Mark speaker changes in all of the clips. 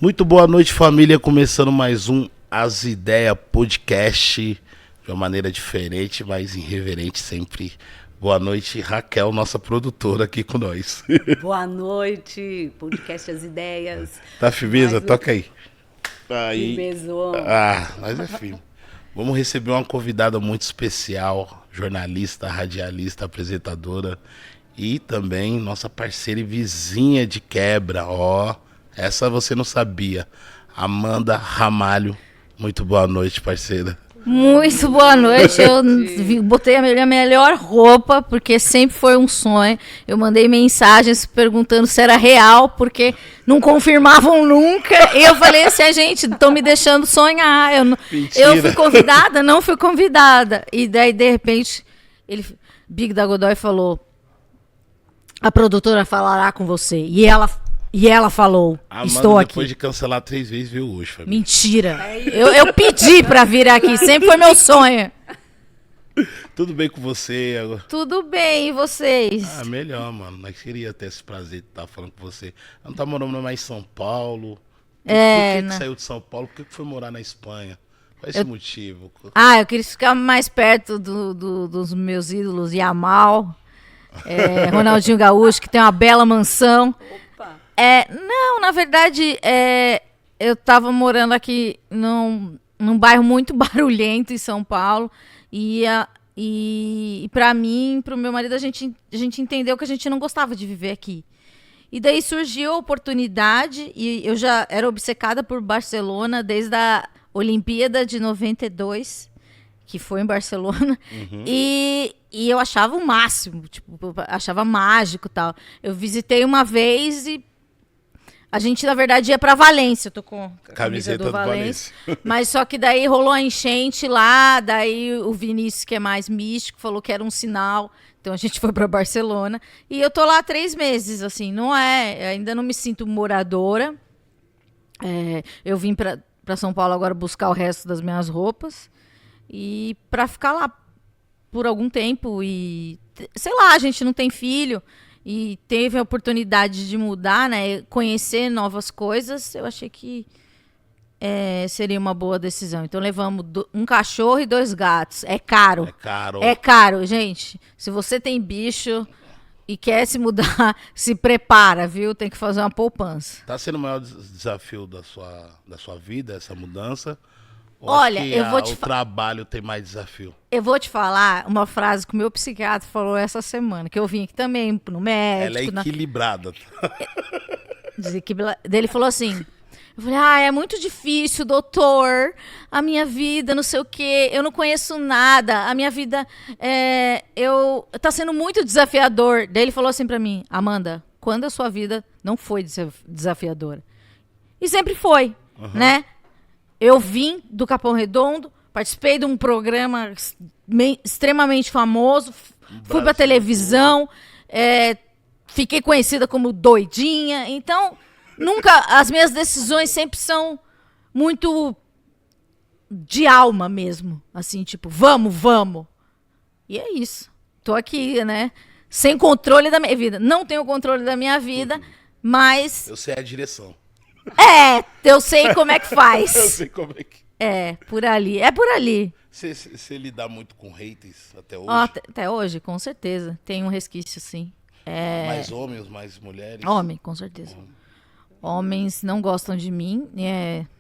Speaker 1: Muito boa noite, família. Começando mais um As Ideias Podcast de uma maneira diferente, mas irreverente sempre. Boa noite, Raquel, nossa produtora aqui com nós.
Speaker 2: Boa noite, podcast As Ideias.
Speaker 1: Tá firmeza? Toca aí. Aí.
Speaker 2: Firmezão.
Speaker 1: Mas é firme. Vamos receber uma convidada muito especial, jornalista, radialista, apresentadora e também nossa parceira e vizinha de quebra, essa você não sabia. Amanda Ramalho. Muito boa noite, parceira.
Speaker 3: Muito boa noite. Eu botei a minha melhor roupa, porque sempre foi um sonho. Eu mandei mensagens perguntando se era real, porque não confirmavam nunca. E eu falei assim, gente, estão me deixando sonhar. Eu fui convidada? Não fui convidada. E daí, de repente, Big da Godoy falou, a produtora falará com você. E ela falou, estou aqui.
Speaker 1: Depois de cancelar 3 vezes, viu hoje, família.
Speaker 3: Mentira. Eu pedi pra vir aqui, sempre foi meu sonho.
Speaker 1: Tudo bem com você?
Speaker 3: Tudo bem, e vocês?
Speaker 1: Melhor, mano. Nós queria ter esse prazer de estar falando com você. Não tá morando mais em São Paulo? Por que saiu de São Paulo? Por que foi morar na Espanha? Qual é esse motivo?
Speaker 3: Eu queria ficar mais perto dos meus ídolos, Yamal, Ronaldinho Gaúcho, que tem uma bela mansão. Não, na verdade, eu tava morando aqui num bairro muito barulhento em São Paulo e para mim, pro meu marido, a gente entendeu que a gente não gostava de viver aqui. E daí surgiu a oportunidade e eu já era obcecada por Barcelona desde a Olimpíada de 92, que foi em Barcelona, e eu achava o máximo, tipo, achava mágico e tal. Eu visitei uma vez e a gente, na verdade, ia pra Valência. Eu tô com a camiseta do Valência. Mas só que daí rolou a enchente lá, daí o Vinícius, que é mais místico, falou que era um sinal. Então a gente foi pra Barcelona. E eu tô lá há 3 meses, assim, ainda não me sinto moradora. Eu vim pra São Paulo agora buscar o resto das minhas roupas. E pra ficar lá por algum tempo e... Sei lá, a gente não tem filho... E teve a oportunidade de mudar, né? Conhecer novas coisas. Eu achei que seria uma boa decisão. Então levamos um cachorro e 2 gatos. É caro. É caro, gente. Se você tem bicho e quer se mudar, se prepara, viu? Tem que fazer uma poupança.
Speaker 1: Tá sendo o maior desafio da sua vida, essa mudança?
Speaker 3: Olha, o
Speaker 1: trabalho tem mais desafio.
Speaker 3: Eu vou te falar uma frase que o meu psiquiatra falou essa semana, que eu vim aqui também no médico.
Speaker 1: Ela é equilibrada.
Speaker 3: Ele falou assim, eu falei, é muito difícil, doutor, a minha vida, não sei o quê, eu não conheço nada, a minha vida tá sendo muito desafiador. Daí ele falou assim pra mim, Amanda, quando a sua vida não foi desafiadora? E sempre foi, né? Eu vim do Capão Redondo, participei de um programa extremamente famoso, fui pra televisão, fiquei conhecida como doidinha. Então, as minhas decisões sempre são muito de alma mesmo. Assim, tipo, vamos. E é isso. Tô aqui, né? Sem controle da minha vida. Não tenho controle da minha vida, mas...
Speaker 1: Eu sei a direção.
Speaker 3: Eu sei como é que faz.
Speaker 1: Eu sei como é que...
Speaker 3: por ali. É por ali.
Speaker 1: Você lidar muito com haters até hoje?
Speaker 3: Até hoje, com certeza. Tem um resquício, sim.
Speaker 1: Mais homens, mais mulheres?
Speaker 3: Homem, com certeza. Homens não gostam de mim,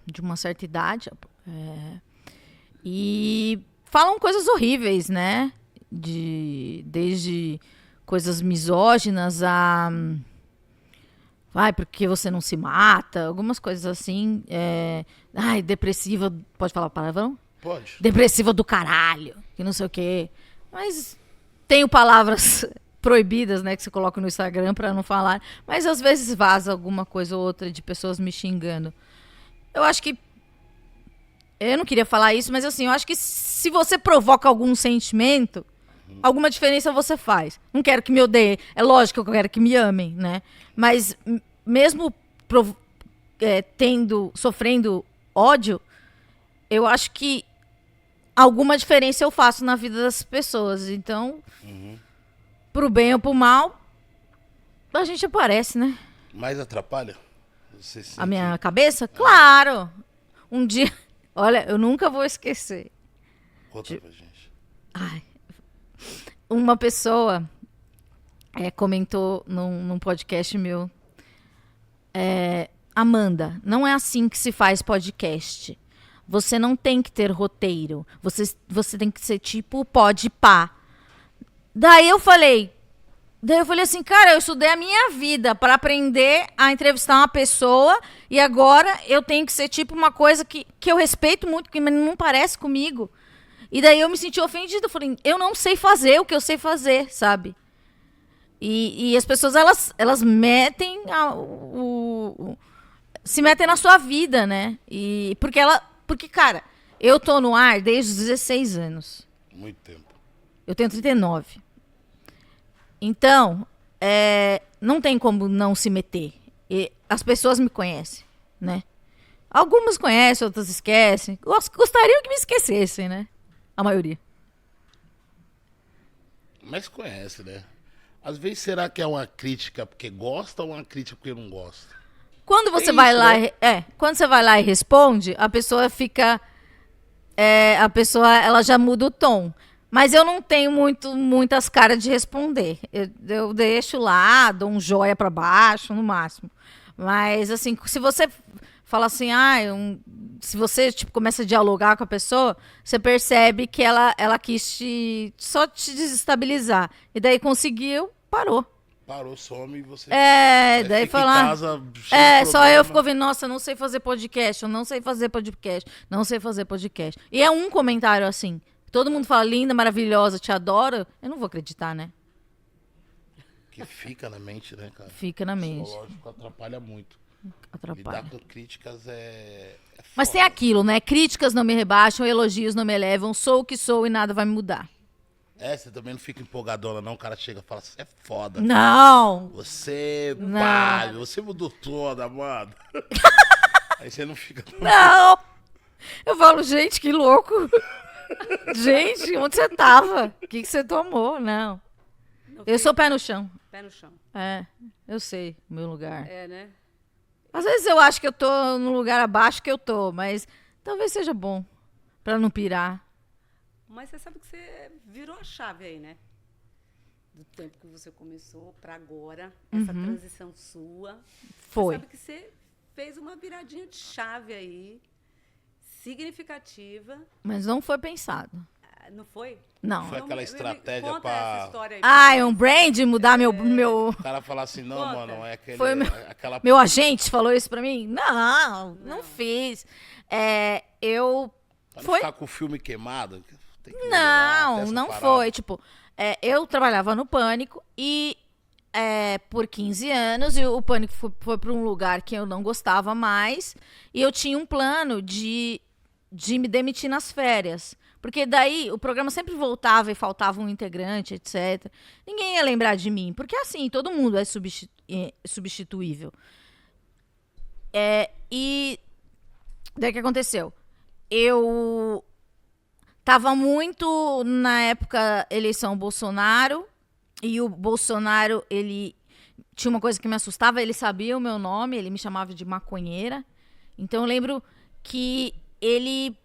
Speaker 3: de uma certa idade. E falam coisas horríveis, né? Desde coisas misóginas a... porque você não se mata, algumas coisas assim. Depressiva, pode falar palavrão?
Speaker 1: Pode.
Speaker 3: Depressiva do caralho, que não sei o quê. Mas tenho palavras proibidas, né, que você coloca no Instagram pra não falar. Mas às vezes vaza alguma coisa ou outra de pessoas me xingando. Eu acho que... Eu não queria falar isso, mas assim, eu acho que se você provoca algum sentimento, alguma diferença você faz. Não quero que me odeiem. É lógico que eu quero que me amem, né? Mas mesmo sofrendo ódio, eu acho que alguma diferença eu faço na vida das pessoas. Então, pro bem ou pro mal, a gente aparece, né?
Speaker 1: Mais atrapalha? Você
Speaker 3: a minha
Speaker 1: sente-
Speaker 3: cabeça? Claro! Um dia, olha, eu nunca vou esquecer.
Speaker 1: Conta pra gente.
Speaker 3: Ai, uma pessoa comentou num podcast meu, Amanda, não é assim que se faz podcast. Você não tem que ter roteiro. Você tem que ser tipo Podpah. Daí eu falei assim, cara, eu estudei a minha vida para aprender a entrevistar uma pessoa e agora eu tenho que ser tipo uma coisa que eu respeito muito, que não parece comigo. E daí eu me senti ofendida. Eu falei, eu não sei fazer o que eu sei fazer, sabe? E as pessoas, elas metem se metem na sua vida, né? Porque, cara, eu tô no ar desde os 16 anos.
Speaker 1: Muito tempo.
Speaker 3: Eu tenho 39. Então, não tem como não se meter. E as pessoas me conhecem, né? Algumas conhecem, outras esquecem. Gostariam que me esquecessem, né? A maioria.
Speaker 1: Mas conhece, né? Às vezes será que é uma crítica porque gosta ou uma crítica porque não gosta?
Speaker 3: Quando você
Speaker 1: É
Speaker 3: vai
Speaker 1: isso,
Speaker 3: lá,
Speaker 1: né?
Speaker 3: quando você vai lá e responde, a pessoa fica, ela já muda o tom. Mas eu não tenho muitas caras de responder. Eu deixo lá, dou um joia pra baixo, no máximo. Mas assim, se você fala assim, se você tipo começa a dialogar com a pessoa, você percebe que ela quis só te desestabilizar. E daí conseguiu, parou.
Speaker 1: Parou, some e você
Speaker 3: Daí
Speaker 1: fica
Speaker 3: falar.
Speaker 1: em casa cheio de
Speaker 3: Só eu
Speaker 1: problema.
Speaker 3: fico ouvindo, nossa, eu não sei fazer podcast, eu não sei fazer podcast, não sei fazer podcast. E é um comentário assim. Todo mundo fala, linda, maravilhosa, te adoro. Eu não vou acreditar, né?
Speaker 1: Que fica na mente, né, cara?
Speaker 3: Fica na
Speaker 1: O
Speaker 3: mente.
Speaker 1: psicológico atrapalha muito.
Speaker 3: Atrapalha.
Speaker 1: Lidar com críticas é
Speaker 3: Mas
Speaker 1: foda.
Speaker 3: tem aquilo, né? Críticas não me rebaixam, elogios não me elevam, sou o que sou e nada vai me mudar.
Speaker 1: Você também não fica empolgadona, não. O cara chega e fala, você é foda.
Speaker 3: Não!
Speaker 1: Você,
Speaker 3: Não.
Speaker 1: pá, você mudou toda, mano. Aí você não fica...
Speaker 3: Não! Eu falo, gente, que louco! Gente, onde você tava? O que você tomou? Não. Eu sou pé no chão.
Speaker 2: Pé no chão.
Speaker 3: Eu sei o meu lugar.
Speaker 2: É, né?
Speaker 3: Às vezes eu acho que eu tô no lugar abaixo que eu tô, mas talvez seja bom pra não pirar.
Speaker 2: Mas você sabe que você virou a chave aí, né? Do tempo que você começou para agora, essa transição sua.
Speaker 3: Foi.
Speaker 2: Você sabe que você fez uma viradinha de chave aí, significativa.
Speaker 3: Mas não foi pensado.
Speaker 2: Não foi?
Speaker 3: Não.
Speaker 1: Foi aquela estratégia
Speaker 2: conta
Speaker 1: pra-
Speaker 2: essa história aí.
Speaker 3: Ah, um brand mudar meu
Speaker 1: O cara fala assim, não,
Speaker 2: Conta.
Speaker 1: mano, é aquele...
Speaker 3: Foi
Speaker 1: aquela...
Speaker 3: meu agente falou isso pra mim? Não fiz. Eu
Speaker 1: Pra não
Speaker 3: foi
Speaker 1: ficar com o filme queimado. Tem que melhorar, tem essa
Speaker 3: não
Speaker 1: parada.
Speaker 3: foi. Tipo, eu trabalhava no Pânico e por 15 anos e o Pânico foi para um lugar que eu não gostava mais e eu tinha um plano de me demitir nas férias. Porque daí o programa sempre voltava e faltava um integrante, etc. Ninguém ia lembrar de mim. Porque assim, todo mundo é substituível. E daí o que aconteceu? Eu tava muito na época eleição Bolsonaro. E o Bolsonaro, ele tinha uma coisa que me assustava. Ele sabia o meu nome, ele me chamava de maconheira. Então eu lembro que ele...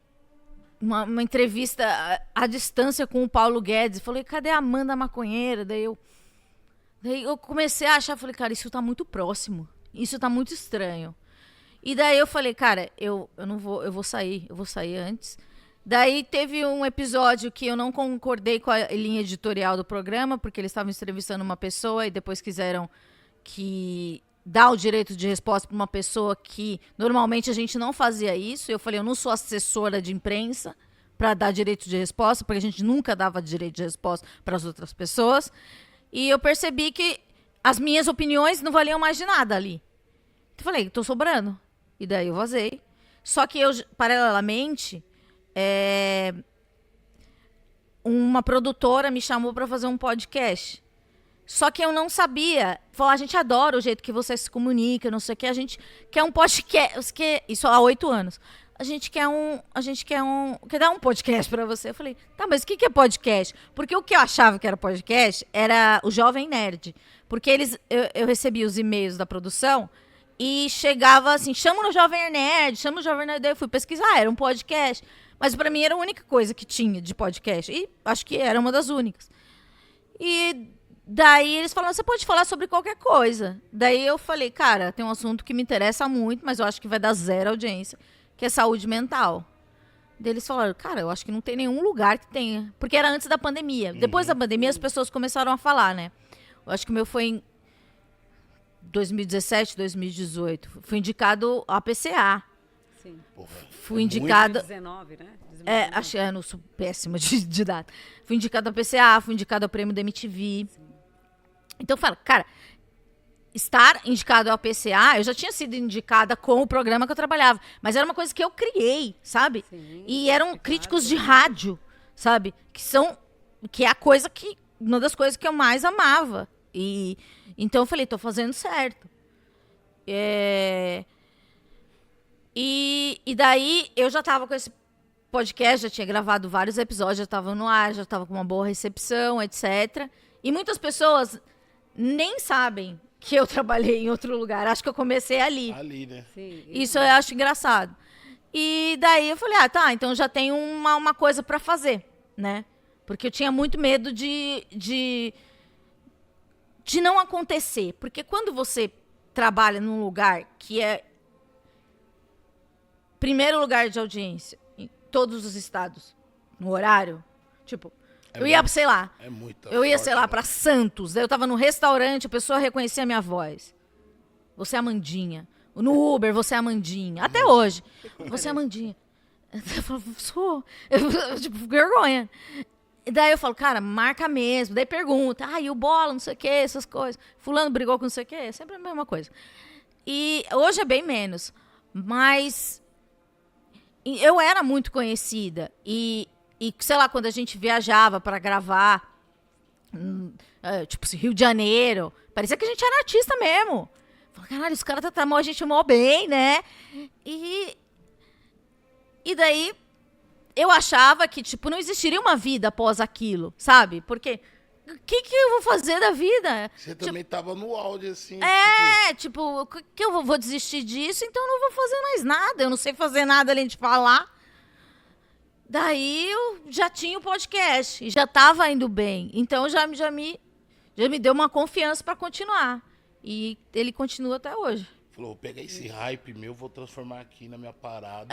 Speaker 3: Uma entrevista à distância com o Paulo Guedes. Falei, cadê a Amanda maconheira? Daí eu comecei a achar, falei, cara, isso tá muito próximo. Isso tá muito estranho. E daí eu falei, cara, eu vou sair antes. Daí teve um episódio que eu não concordei com a linha editorial do programa, porque eles estavam entrevistando uma pessoa e depois quiseram dar o direito de resposta para uma pessoa que normalmente a gente não fazia isso. Eu falei, eu não sou assessora de imprensa para dar direito de resposta, porque a gente nunca dava direito de resposta para as outras pessoas. E eu percebi que as minhas opiniões não valiam mais de nada ali. Então, falei, tô sobrando. E daí eu vazei. Só que eu, paralelamente, uma produtora me chamou para fazer um podcast. Só que eu não sabia. Falou, a gente adora o jeito que você se comunica, não sei o que. A gente quer um podcast. Isso há 8 anos. A gente quer dar um podcast pra você. Eu falei, tá, mas o que é podcast? Porque o que eu achava que era podcast era o Jovem Nerd. Porque eu recebia os e-mails da produção e chegava assim, chama no Jovem Nerd, chama no Jovem Nerd. Daí eu fui pesquisar, era um podcast. Mas pra mim era a única coisa que tinha de podcast. E acho que era uma das únicas. E daí eles falaram, você pode falar sobre qualquer coisa. Daí eu falei, cara, tem um assunto que me interessa muito, mas eu acho que vai dar zero audiência, que é saúde mental. Daí eles falaram, cara, eu acho que não tem nenhum lugar que tenha. Porque era antes da pandemia. Depois da pandemia, as pessoas começaram a falar, né? Eu acho que o meu foi em 2017, 2018. Fui indicado a PCA.
Speaker 2: Sim.
Speaker 1: Porra,
Speaker 3: Fui indicado...
Speaker 2: 2019, né? 2019.
Speaker 3: Achei, eu não sou péssima de data. Fui indicado a PCA, fui indicado ao prêmio da MTV. Sim. Então, fala, cara, estar indicado ao PCA, eu já tinha sido indicada com o programa que eu trabalhava, mas era uma coisa que eu criei, sabe?
Speaker 2: Sim,
Speaker 3: e eram críticos de rádio, sabe? Que é a coisa que, uma das coisas que eu mais amava. E então eu falei, tô fazendo certo. E daí eu já tava com esse podcast, já tinha gravado vários episódios, já tava no ar, já tava com uma boa recepção, etc. E muitas pessoas nem sabem que eu trabalhei em outro lugar. Acho que eu comecei ali.
Speaker 1: Ali, né?
Speaker 2: Sim,
Speaker 3: Isso eu acho engraçado. E daí eu falei, tá, então já tenho uma coisa pra fazer, né? Porque eu tinha muito medo de não acontecer. Porque quando você trabalha num lugar que é primeiro lugar de audiência em todos os estados, no horário, tipo, eu ia, sei lá, eu ia, sei lá, pra Santos, daí eu tava num restaurante, a pessoa reconhecia a minha voz. Você é a Amandinha. No Uber, você é a Amandinha. Até hoje. Você é a Amandinha. Eu falo, sou. Eu, tipo, vergonha. E daí eu falo, cara, marca mesmo. Daí pergunta, e o bola, não sei o quê, essas coisas. Fulano brigou com não sei o quê. É sempre a mesma coisa. E hoje é bem menos. Mas eu era muito conhecida. E, sei lá, quando a gente viajava para gravar, tipo assim, Rio de Janeiro, parecia que a gente era artista mesmo. Falei, caralho, os caras tratam a gente mó bem, né? E daí eu achava que, tipo, não existiria uma vida após aquilo, sabe? Porque o que eu vou fazer da vida?
Speaker 1: Você também tava no áudio, assim.
Speaker 3: Tipo, que eu vou desistir disso, então eu não vou fazer mais nada. Eu não sei fazer nada além de falar. Daí eu já tinha o podcast e já estava indo bem. Então já me deu uma confiança para continuar. E ele continua até hoje.
Speaker 1: Falou, vou pegar esse hype meu, vou transformar aqui na minha parada.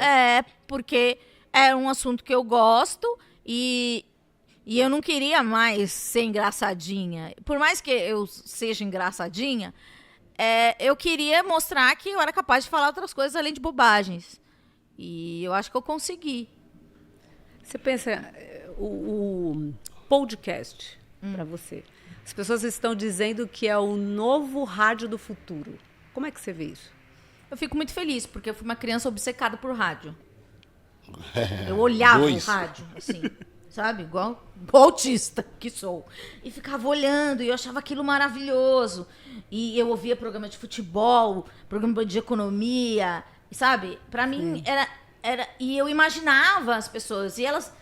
Speaker 3: Porque é um assunto que eu gosto e eu não queria mais ser engraçadinha. Por mais que eu seja engraçadinha, eu queria mostrar que eu era capaz de falar outras coisas além de bobagens. E eu acho que eu consegui.
Speaker 2: Você pensa, o podcast, para você, as pessoas estão dizendo que é o novo rádio do futuro. Como é que você vê isso?
Speaker 3: Eu fico muito feliz, porque eu fui uma criança obcecada por rádio. Eu olhava o rádio, assim, sabe? Igual autista que sou. E ficava olhando, e eu achava aquilo maravilhoso. E eu ouvia programa de futebol, programa de economia, sabe? Pra mim, era... E eu imaginava as pessoas, e elas...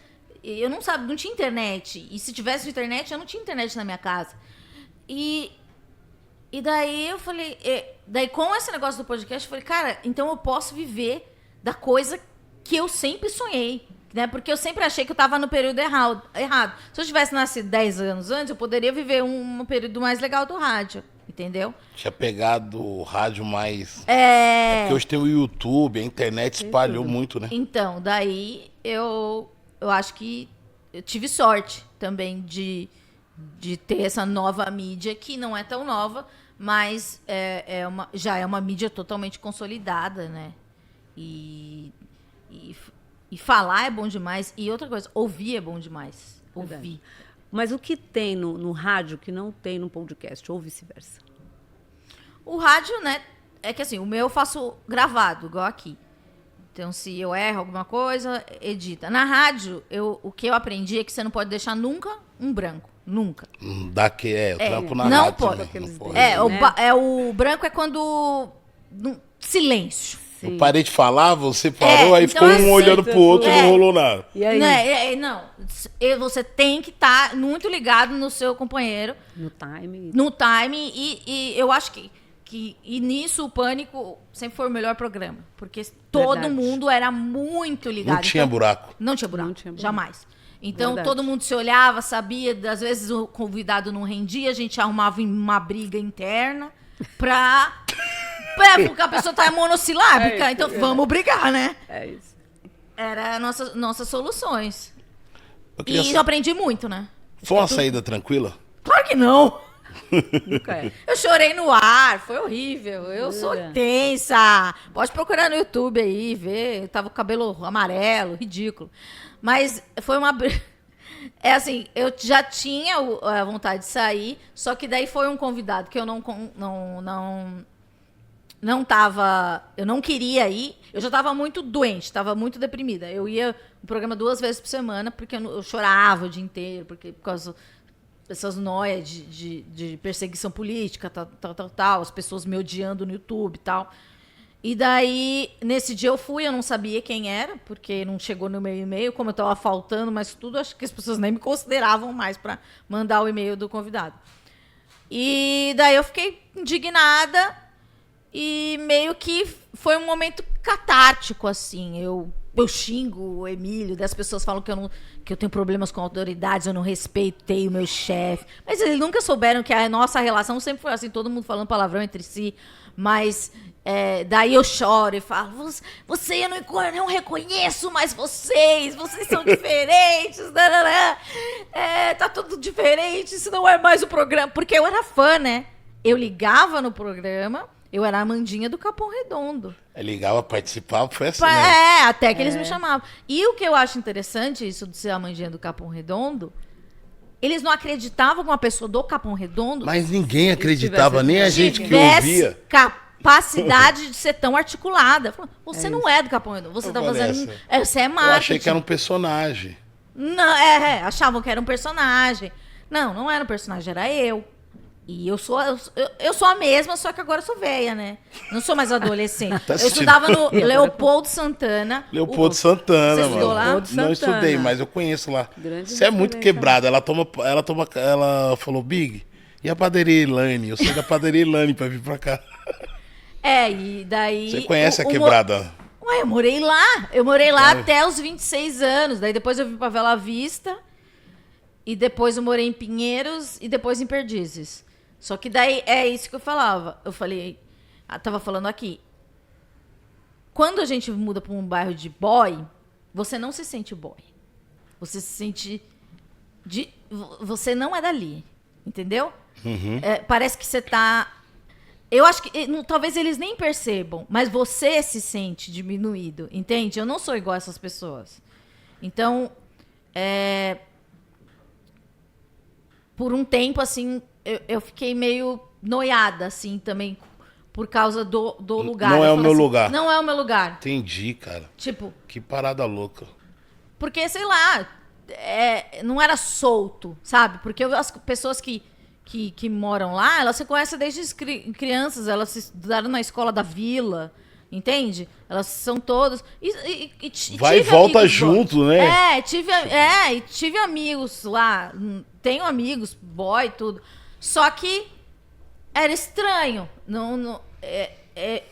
Speaker 3: Eu não tinha internet. E se tivesse internet, eu não tinha internet na minha casa. E daí eu falei... Daí com esse negócio do podcast, eu falei, cara, então eu posso viver da coisa que eu sempre sonhei, né? Porque eu sempre achei que eu estava no período errado. Se eu tivesse nascido 10 anos antes, eu poderia viver um período mais legal do rádio, entendeu?
Speaker 1: Tinha pegado o rádio mais... Porque hoje tem o YouTube, a internet espalhou muito, né?
Speaker 3: Então, daí eu acho que eu tive sorte também de ter essa nova mídia, que não é tão nova, mas já é uma mídia totalmente consolidada, né? E falar é bom demais. E outra coisa, ouvir é bom demais. Ouvir.
Speaker 2: Mas o que tem no rádio que não tem no podcast, ou vice-versa?
Speaker 3: O rádio, né? É que assim, o meu eu faço gravado, igual aqui. Então, se eu erro alguma coisa, edita. Na rádio, o que eu aprendi é que você não pode deixar nunca um branco. Nunca.
Speaker 1: O trampo na
Speaker 3: não
Speaker 1: rádio.
Speaker 3: Pode.
Speaker 1: Não pode.
Speaker 3: O branco é quando... Silêncio.
Speaker 1: Eu parei de falar, você parou, aí
Speaker 3: então
Speaker 1: ficou um olhando pro outro e não rolou nada.
Speaker 2: E aí?
Speaker 3: Não, você tem que estar muito ligado no seu companheiro.
Speaker 2: No time.
Speaker 3: No time, e eu acho que E nisso o Pânico sempre foi o melhor programa. Porque todo mundo era muito ligado.
Speaker 1: Não tinha buraco.
Speaker 3: Não tinha buraco, jamais. Então,
Speaker 2: Verdade.
Speaker 3: todo mundo se olhava, sabia. Às vezes o convidado não rendia, a gente arrumava uma briga interna porque a pessoa tá monossilábica. Então, vamos brigar, né?
Speaker 2: É isso.
Speaker 3: Era nossas soluções.
Speaker 1: E
Speaker 3: eu aprendi muito, né?
Speaker 1: foi uma saída tranquila?
Speaker 3: Claro que não!
Speaker 2: Nunca é.
Speaker 3: Eu chorei no ar, foi horrível. Eu sou tensa. Pode procurar no YouTube aí, ver. Eu tava com o cabelo amarelo, ridículo. Mas foi uma... É assim, eu já tinha a vontade de sair, só que daí foi um convidado que eu não tava... Eu não queria ir. Eu já tava muito doente, tava muito deprimida. Eu ia no programa 2 vezes por semana, porque eu chorava o dia inteiro, por causa dessas noias de perseguição política, tal, as pessoas me odiando no YouTube e tal. E daí, nesse dia eu não sabia quem era, porque não chegou no meu e-mail, como eu tava faltando, mas tudo, acho que as pessoas nem me consideravam mais para mandar o e-mail do convidado. E daí eu fiquei indignada e meio que foi um momento catártico, assim. Eu xingo o Emílio, das pessoas falam que eu tenho problemas com autoridades, eu não respeitei o meu chefe. Mas eles nunca souberam que a nossa relação sempre foi assim, todo mundo falando palavrão entre si, mas... daí eu choro e falo, eu não reconheço mais vocês são diferentes, tá tudo diferente, isso não é mais o programa, porque eu era fã, né? Eu ligava no programa, eu era a Amandinha do Capão Redondo.
Speaker 1: Ligava, participava, foi assim, né?
Speaker 3: Até que eles me chamavam. E o que eu acho interessante, isso de ser a Amandinha do Capão Redondo, eles não acreditavam que uma pessoa do Capão Redondo...
Speaker 1: Mas ninguém acreditava, nem a gente que
Speaker 3: tivesse
Speaker 1: ouvia.
Speaker 3: Capacidade de ser tão articulada. Você não é do Capão Redondo, você tá fazendo... Você é marketing.
Speaker 1: Eu achei que era um personagem.
Speaker 3: Não, achavam que era um personagem. Não era um personagem, era eu. E eu sou a mesma, só que agora eu sou velha, né? Não sou mais adolescente.
Speaker 1: Tá
Speaker 3: eu estudava no Leopoldo Santana.
Speaker 1: Leopoldo Santana,
Speaker 3: Você estudou lá?
Speaker 1: mano. Não estudei, mas eu conheço lá.
Speaker 2: Grande
Speaker 1: Você é muito
Speaker 2: referência.
Speaker 1: quebrada. Ela falou, Big, e a padaria Ilane? Eu sei da padaria Ilane pra vir pra cá.
Speaker 3: E daí...
Speaker 1: Você conhece a quebrada?
Speaker 3: Ué, eu morei lá até os 26 anos. Daí depois eu vim pra Bela Vista. E depois eu morei em Pinheiros e depois em Perdizes. Só que daí é isso que eu falava. Eu falei, tava falando aqui. Quando a gente muda para um bairro de boy, você não se sente boy. Você se sente você não é dali, entendeu?
Speaker 1: Uhum.
Speaker 3: Parece que você tá... Eu acho que talvez eles nem percebam, mas você se sente diminuído, entende? Eu não sou igual a essas pessoas. Então, por um tempo, assim, eu fiquei meio noiada, assim, também, por causa do lugar.
Speaker 1: Não é o meu
Speaker 3: assim,
Speaker 1: lugar.
Speaker 3: Não é o meu lugar.
Speaker 1: Entendi, cara.
Speaker 3: Tipo...
Speaker 1: Que parada louca.
Speaker 3: Porque, sei lá, não era solto, sabe? Porque as pessoas que moram lá, elas se conhecem desde crianças, elas se estudaram na escola da vila, entende? Elas são todas...
Speaker 1: Vai e volta junto, né?
Speaker 3: Tive amigos lá, tenho amigos, boy, tudo. Só que era estranho.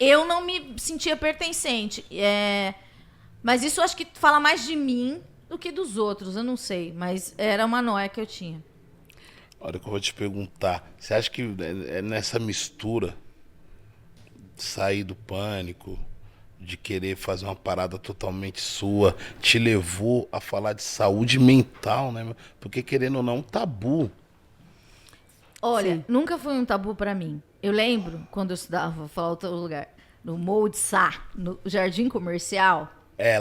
Speaker 3: Eu não me sentia pertencente. Mas isso eu acho que fala mais de mim do que dos outros, eu não sei. Mas era uma noia que eu tinha.
Speaker 1: Olha que eu vou te perguntar. Você acha que nessa mistura, sair do pânico, de querer fazer uma parada totalmente sua, te levou a falar de saúde mental, né? Porque, querendo ou não, é um tabu.
Speaker 3: Olha,
Speaker 2: Sim.
Speaker 3: nunca foi um tabu pra mim. Eu lembro, quando eu estudava, vou falar outro lugar, no Morro de Sá, no Jardim Comercial.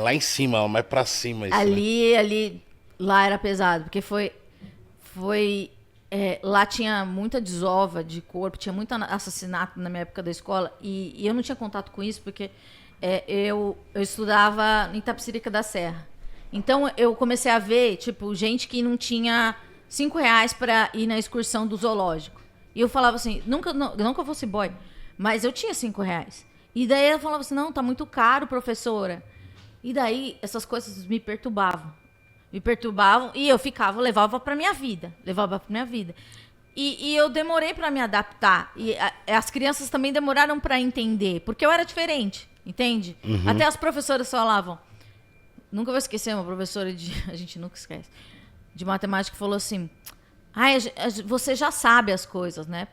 Speaker 1: Lá em cima, mais pra cima. Isso, né?
Speaker 3: Lá era pesado, porque lá tinha muita desova de corpo, tinha muito assassinato na minha época da escola, e eu não tinha contato com isso, porque eu estudava em Itapecerica da Serra. Então, eu comecei a ver, tipo, gente que não tinha R$5 para ir na excursão do zoológico. E eu falava assim, não que eu fosse boy, mas eu tinha R$5. E daí ela falava assim, não, tá muito caro, professora. E daí essas coisas me perturbavam. E eu levava pra minha vida. E eu demorei para me adaptar. E as crianças também demoraram para entender, porque eu era diferente, entende? Até as professoras falavam. Nunca vou esquecer, uma professora a gente nunca esquece, de matemática falou assim: você já sabe as coisas, né?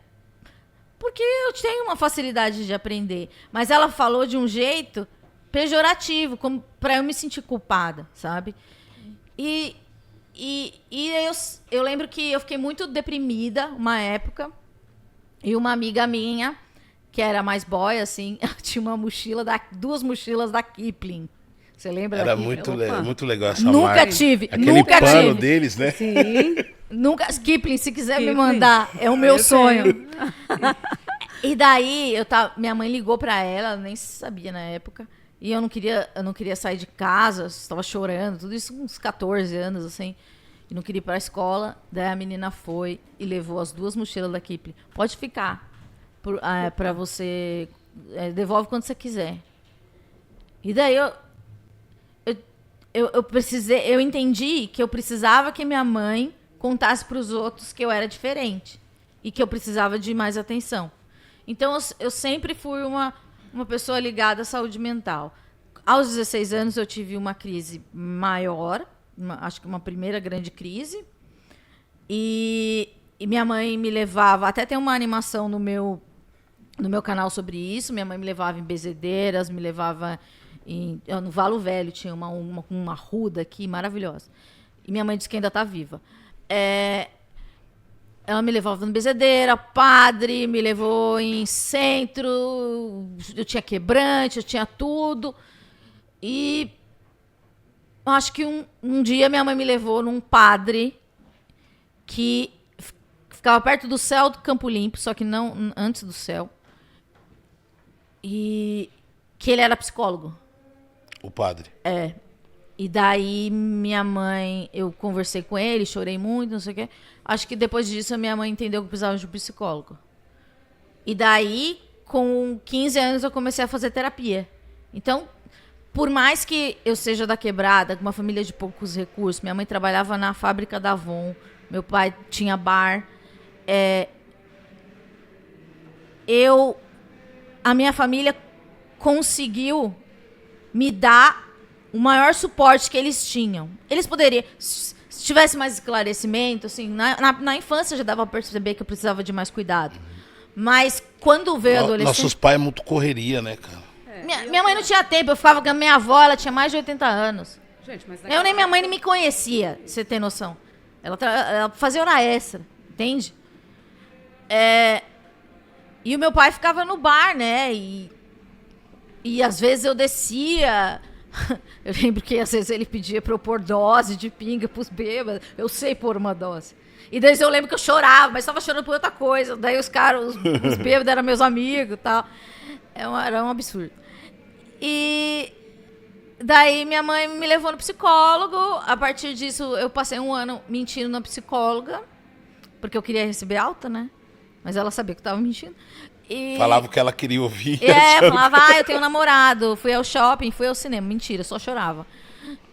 Speaker 3: Porque eu tenho uma facilidade de aprender. Mas ela falou de um jeito pejorativo, como para eu me sentir culpada, sabe? E eu lembro que eu fiquei muito deprimida uma época. E uma amiga minha, que era mais boy, assim, ela tinha uma mochila, duas mochilas da Kipling. Você lembra
Speaker 1: Era
Speaker 3: da Kipling?
Speaker 1: muito legal essa
Speaker 3: Nunca
Speaker 1: marca.
Speaker 3: tive,
Speaker 1: Aquele
Speaker 3: nunca
Speaker 1: pano
Speaker 3: tive.
Speaker 1: deles, né?
Speaker 2: Sim.
Speaker 3: Nunca, Kipling, se quiser
Speaker 2: Kipling.
Speaker 3: me mandar, é o meu
Speaker 2: Eu
Speaker 3: sonho.
Speaker 2: tenho.
Speaker 3: E daí, minha mãe ligou pra ela, nem sabia na época, e eu não queria sair de casa, estava chorando, tudo isso com uns 14 anos, assim, e não queria ir pra escola. Daí a menina foi e levou as duas mochilas da Kipling. Pode ficar, pra você, devolve quando você quiser. E daí eu entendi que eu precisava que minha mãe contasse pros outros que eu era diferente e que eu precisava de mais atenção. Então, eu sempre fui uma pessoa ligada à saúde mental. Aos 16 anos, eu tive uma crise maior, acho que uma primeira grande crise. E minha mãe me levava... Até tem uma animação no meu canal sobre isso. Minha mãe me levava em benzedeiras, me levava... no Valo Velho tinha uma ruda aqui, maravilhosa. E minha mãe disse que ainda está viva. Ela me levava no benzedeira, padre, me levou em centro, eu tinha quebrante, eu tinha tudo. E acho que um dia minha mãe me levou num padre que ficava perto do céu do Campo Limpo, só que não antes do céu. E que ele era psicólogo.
Speaker 1: O padre.
Speaker 3: E daí minha mãe, eu conversei com ele, chorei muito, não sei o quê. Acho que depois disso a minha mãe entendeu que eu precisava de um psicólogo. E daí, com 15 anos, eu comecei a fazer terapia. Então, por mais que eu seja da quebrada, com uma família de poucos recursos, minha mãe trabalhava na fábrica da Avon, meu pai tinha bar, a minha família conseguiu me dar o maior suporte que eles tinham. Eles poderiam, se tivesse mais esclarecimento, assim, na infância já dava pra perceber que eu precisava de mais cuidado. Mas quando veio a adolescência...
Speaker 1: Nossos pais é muito correria, né, cara?
Speaker 3: Minha mãe não tinha tempo, eu ficava com a minha avó, ela tinha mais de 80 anos.
Speaker 2: Gente, mas
Speaker 3: Minha mãe nem me conhecia, pra você ter noção. Ela fazia hora extra, entende? E o meu pai ficava no bar, né? E às vezes eu descia... Eu lembro que às vezes ele pedia pra eu pôr dose de pinga pros bêbados. Eu sei pôr uma dose. E daí eu lembro que eu chorava, mas estava chorando por outra coisa. Daí os bêbados eram meus amigos e tal. Era um absurdo. E daí minha mãe me levou no psicólogo. A partir disso, eu passei um ano mentindo na psicóloga. Porque eu queria receber alta, né? Mas ela sabia que eu tava mentindo.
Speaker 1: Falava o que ela queria ouvir.
Speaker 3: Falava, eu tenho um namorado, fui ao shopping, fui ao cinema. Mentira, só chorava.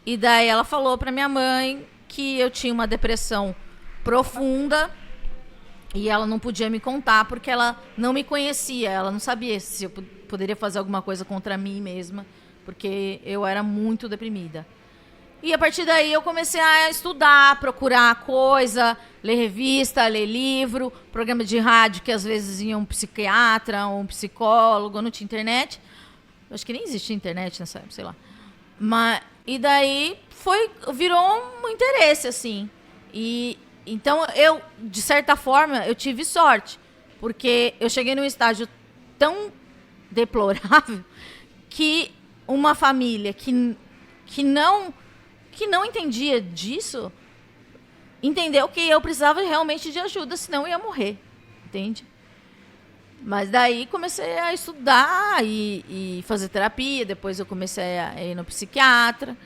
Speaker 3: E daí ela falou pra minha mãe que eu tinha uma depressão profunda e ela não podia me contar porque ela não me conhecia. Ela não sabia se eu poderia fazer alguma coisa contra mim mesma, porque eu era muito deprimida. E a partir daí eu comecei a estudar, procurar coisa, ler revista, ler livro, programa de rádio que às vezes ia um psiquiatra, um psicólogo, não tinha internet. Acho que nem existia internet nessa época, sei lá. E daí virou um interesse, assim. E então eu, de certa forma, eu tive sorte, porque eu cheguei num estágio tão deplorável que uma família que não entendia disso, entendeu que eu precisava realmente de ajuda, senão eu ia morrer, entende? Mas daí comecei a estudar e fazer terapia, depois eu comecei a ir no psiquiatra,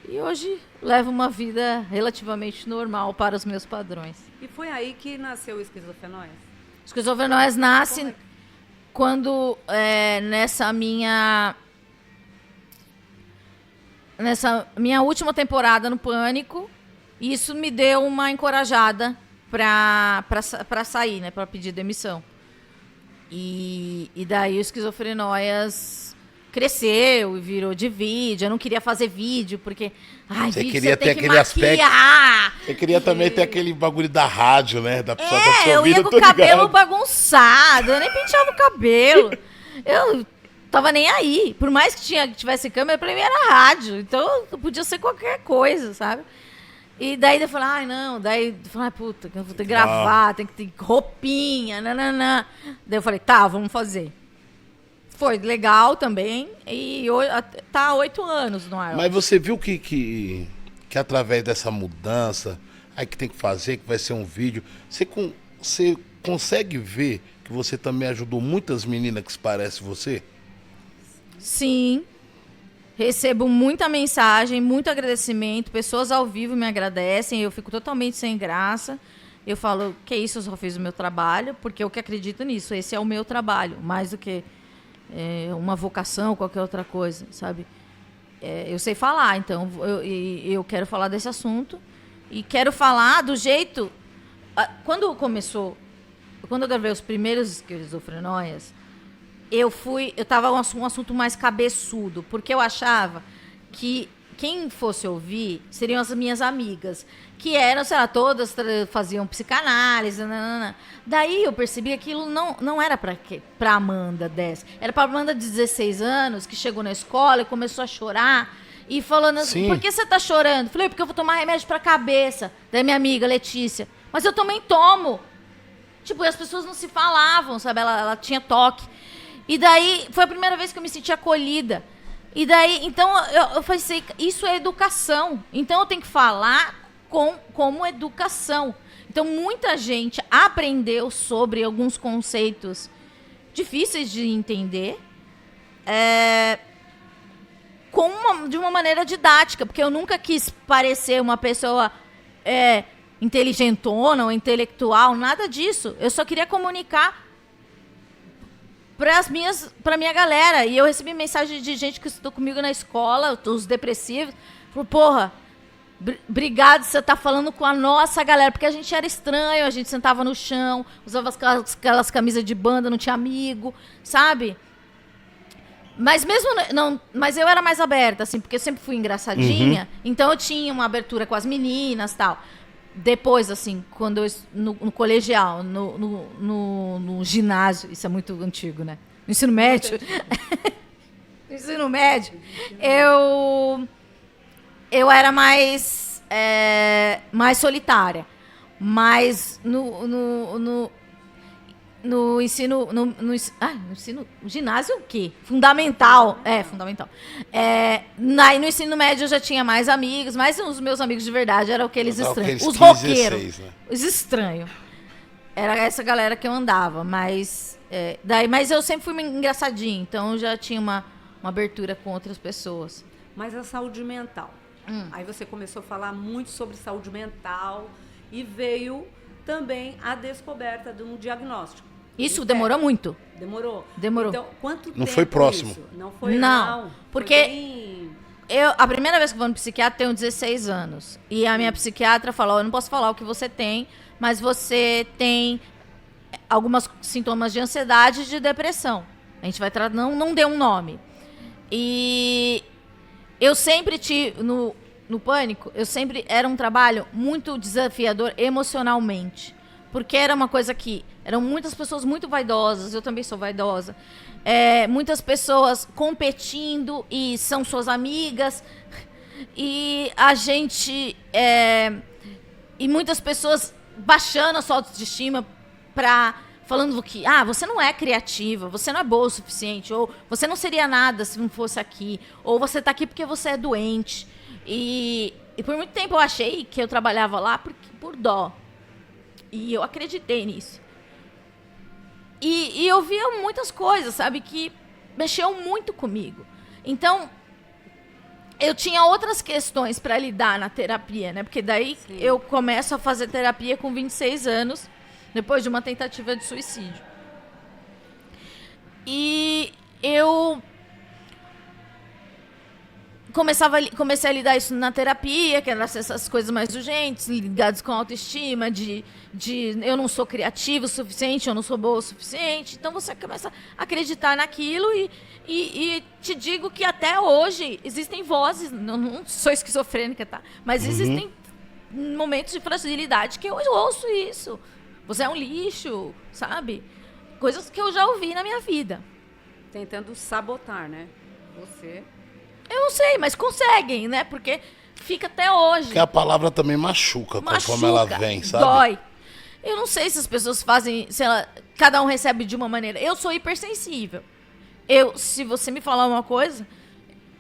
Speaker 3: e hoje levo uma vida relativamente normal para os meus padrões.
Speaker 2: E foi aí que nasceu o Esquizofrenóis?
Speaker 3: Esquizofrenóis nasce quando, nessa minha última temporada no Pânico, isso me deu uma encorajada pra sair, né? Pra pedir demissão. E daí o Esquizofrenóias cresceu e virou de vídeo. Eu não queria fazer vídeo, porque... Ai,
Speaker 1: Você
Speaker 3: vídeo,
Speaker 1: queria
Speaker 3: você
Speaker 1: ter
Speaker 3: tem que
Speaker 1: aquele aspecto.
Speaker 3: maquiar.
Speaker 1: Você queria também ter aquele bagulho da rádio, né? Da pessoa tá te
Speaker 3: Eu
Speaker 1: ouvindo,
Speaker 3: ia
Speaker 1: eu
Speaker 3: com o
Speaker 1: tô
Speaker 3: cabelo
Speaker 1: ligado.
Speaker 3: bagunçado, eu nem penteava o cabelo. Eu tava nem aí. Por mais que tivesse câmera, pra mim era rádio. Então podia ser qualquer coisa, sabe? E daí eu falei, ai não, daí eu falei, puta, eu vou ter que gravar, tem que ter roupinha, nananã. Daí eu falei, tá, vamos fazer. Foi legal também, e tá há 8 anos no ar.
Speaker 1: Mas você viu que através dessa mudança, aí que tem que fazer, que vai ser um vídeo, você consegue ver que você também ajudou muitas meninas que se parecem você?
Speaker 3: Sim. Recebo muita mensagem, muito agradecimento. Pessoas ao vivo me agradecem. Eu fico totalmente sem graça. Eu falo, que isso, eu só fiz o meu trabalho, porque eu que acredito nisso. Esse é o meu trabalho, mais do que uma vocação, qualquer outra coisa, sabe? Eu sei falar, então eu quero falar desse assunto. E quero falar do jeito... Quando eu gravei os primeiros Esquizofrenóias, eu tava um assunto mais cabeçudo, porque eu achava que quem fosse ouvir seriam as minhas amigas, que eram, sei lá, todas faziam psicanálise, nanana. Daí eu percebi que aquilo não era pra Amanda 10, era pra Amanda de 16 anos, que chegou na escola e começou a chorar, e falando assim, por que você tá chorando? Falei, porque eu vou tomar remédio pra cabeça. Daí minha amiga, Letícia, mas eu também tomo. Tipo, e as pessoas não se falavam, sabe? Ela tinha toque. E daí, foi a primeira vez que eu me senti acolhida. E daí, então, eu pensei, isso é educação. Então, eu tenho que falar como educação. Então, muita gente aprendeu sobre alguns conceitos difíceis de entender de uma maneira didática, porque eu nunca quis parecer uma pessoa inteligentona ou intelectual, nada disso. Eu só queria comunicar pra minha galera. E eu recebi mensagem de gente que estudou comigo na escola, os depressivos. Falou, porra, obrigado, você tá falando com a nossa galera. Porque a gente era estranho, a gente sentava no chão, usava aquelas camisas de banda, não tinha amigo, sabe? Mas mas eu era mais aberta, assim, porque eu sempre fui engraçadinha. Então eu tinha uma abertura com as meninas e tal. Depois, assim, quando eu no colegial, no ginásio, isso é muito antigo, né? No ensino médio. No ensino médio, eu era mais solitária. Mas no ensino. No ginásio o quê? Fundamental. Fundamental. No ensino médio eu já tinha mais amigos, mas os meus amigos de verdade eram aqueles estranhos. Os roqueiros. Né? Os estranhos. Era essa galera que eu andava, mas eu sempre fui engraçadinha, então eu já tinha uma abertura com outras pessoas.
Speaker 2: Mas a saúde mental. Aí você começou a falar muito sobre saúde mental e veio também a descoberta de um diagnóstico.
Speaker 3: Isso demorou muito.
Speaker 2: Demorou.
Speaker 3: Então,
Speaker 2: quanto tempo
Speaker 1: não foi próximo?
Speaker 2: Isso? Não foi,
Speaker 3: não. Porque a primeira vez que eu vou no psiquiatra tenho 16 anos. E a minha psiquiatra falou, eu não posso falar o que você tem, mas você tem alguns sintomas de ansiedade e de depressão. A gente vai tratar, não deu um nome. E eu sempre tive, no pânico, era um trabalho muito desafiador emocionalmente. Porque era uma coisa que eram muitas pessoas muito vaidosas, eu também sou vaidosa, muitas pessoas competindo e são suas amigas, e a gente, e muitas pessoas baixando a sua autoestima, falando que você não é criativa, você não é boa o suficiente, ou você não seria nada se não fosse aqui, ou você está aqui porque você é doente. E por muito tempo eu achei que eu trabalhava lá por dó. E eu acreditei nisso. E eu via muitas coisas, sabe, que mexeu muito comigo. Então, eu tinha outras questões para lidar na terapia, né? Porque daí eu começo a fazer terapia com 26 anos, depois de uma tentativa de suicídio. E eu comecei a lidar isso na terapia, que eram essas coisas mais urgentes, ligadas com autoestima, de eu não sou criativo o suficiente, eu não sou boa o suficiente. Então você começa a acreditar naquilo e te digo que até hoje existem vozes, não sou esquizofrênica, tá? Mas existem momentos de fragilidade que eu ouço isso. Você é um lixo, sabe? Coisas que eu já ouvi na minha vida.
Speaker 2: Tentando sabotar, né? Você...
Speaker 3: Eu não sei, mas conseguem, né? Porque fica até hoje.
Speaker 1: Porque a palavra também machuca conforme ela vem, sabe?
Speaker 3: Dói. Eu não sei se as pessoas fazem, cada um recebe de uma maneira. Eu sou hipersensível. Se você me falar uma coisa,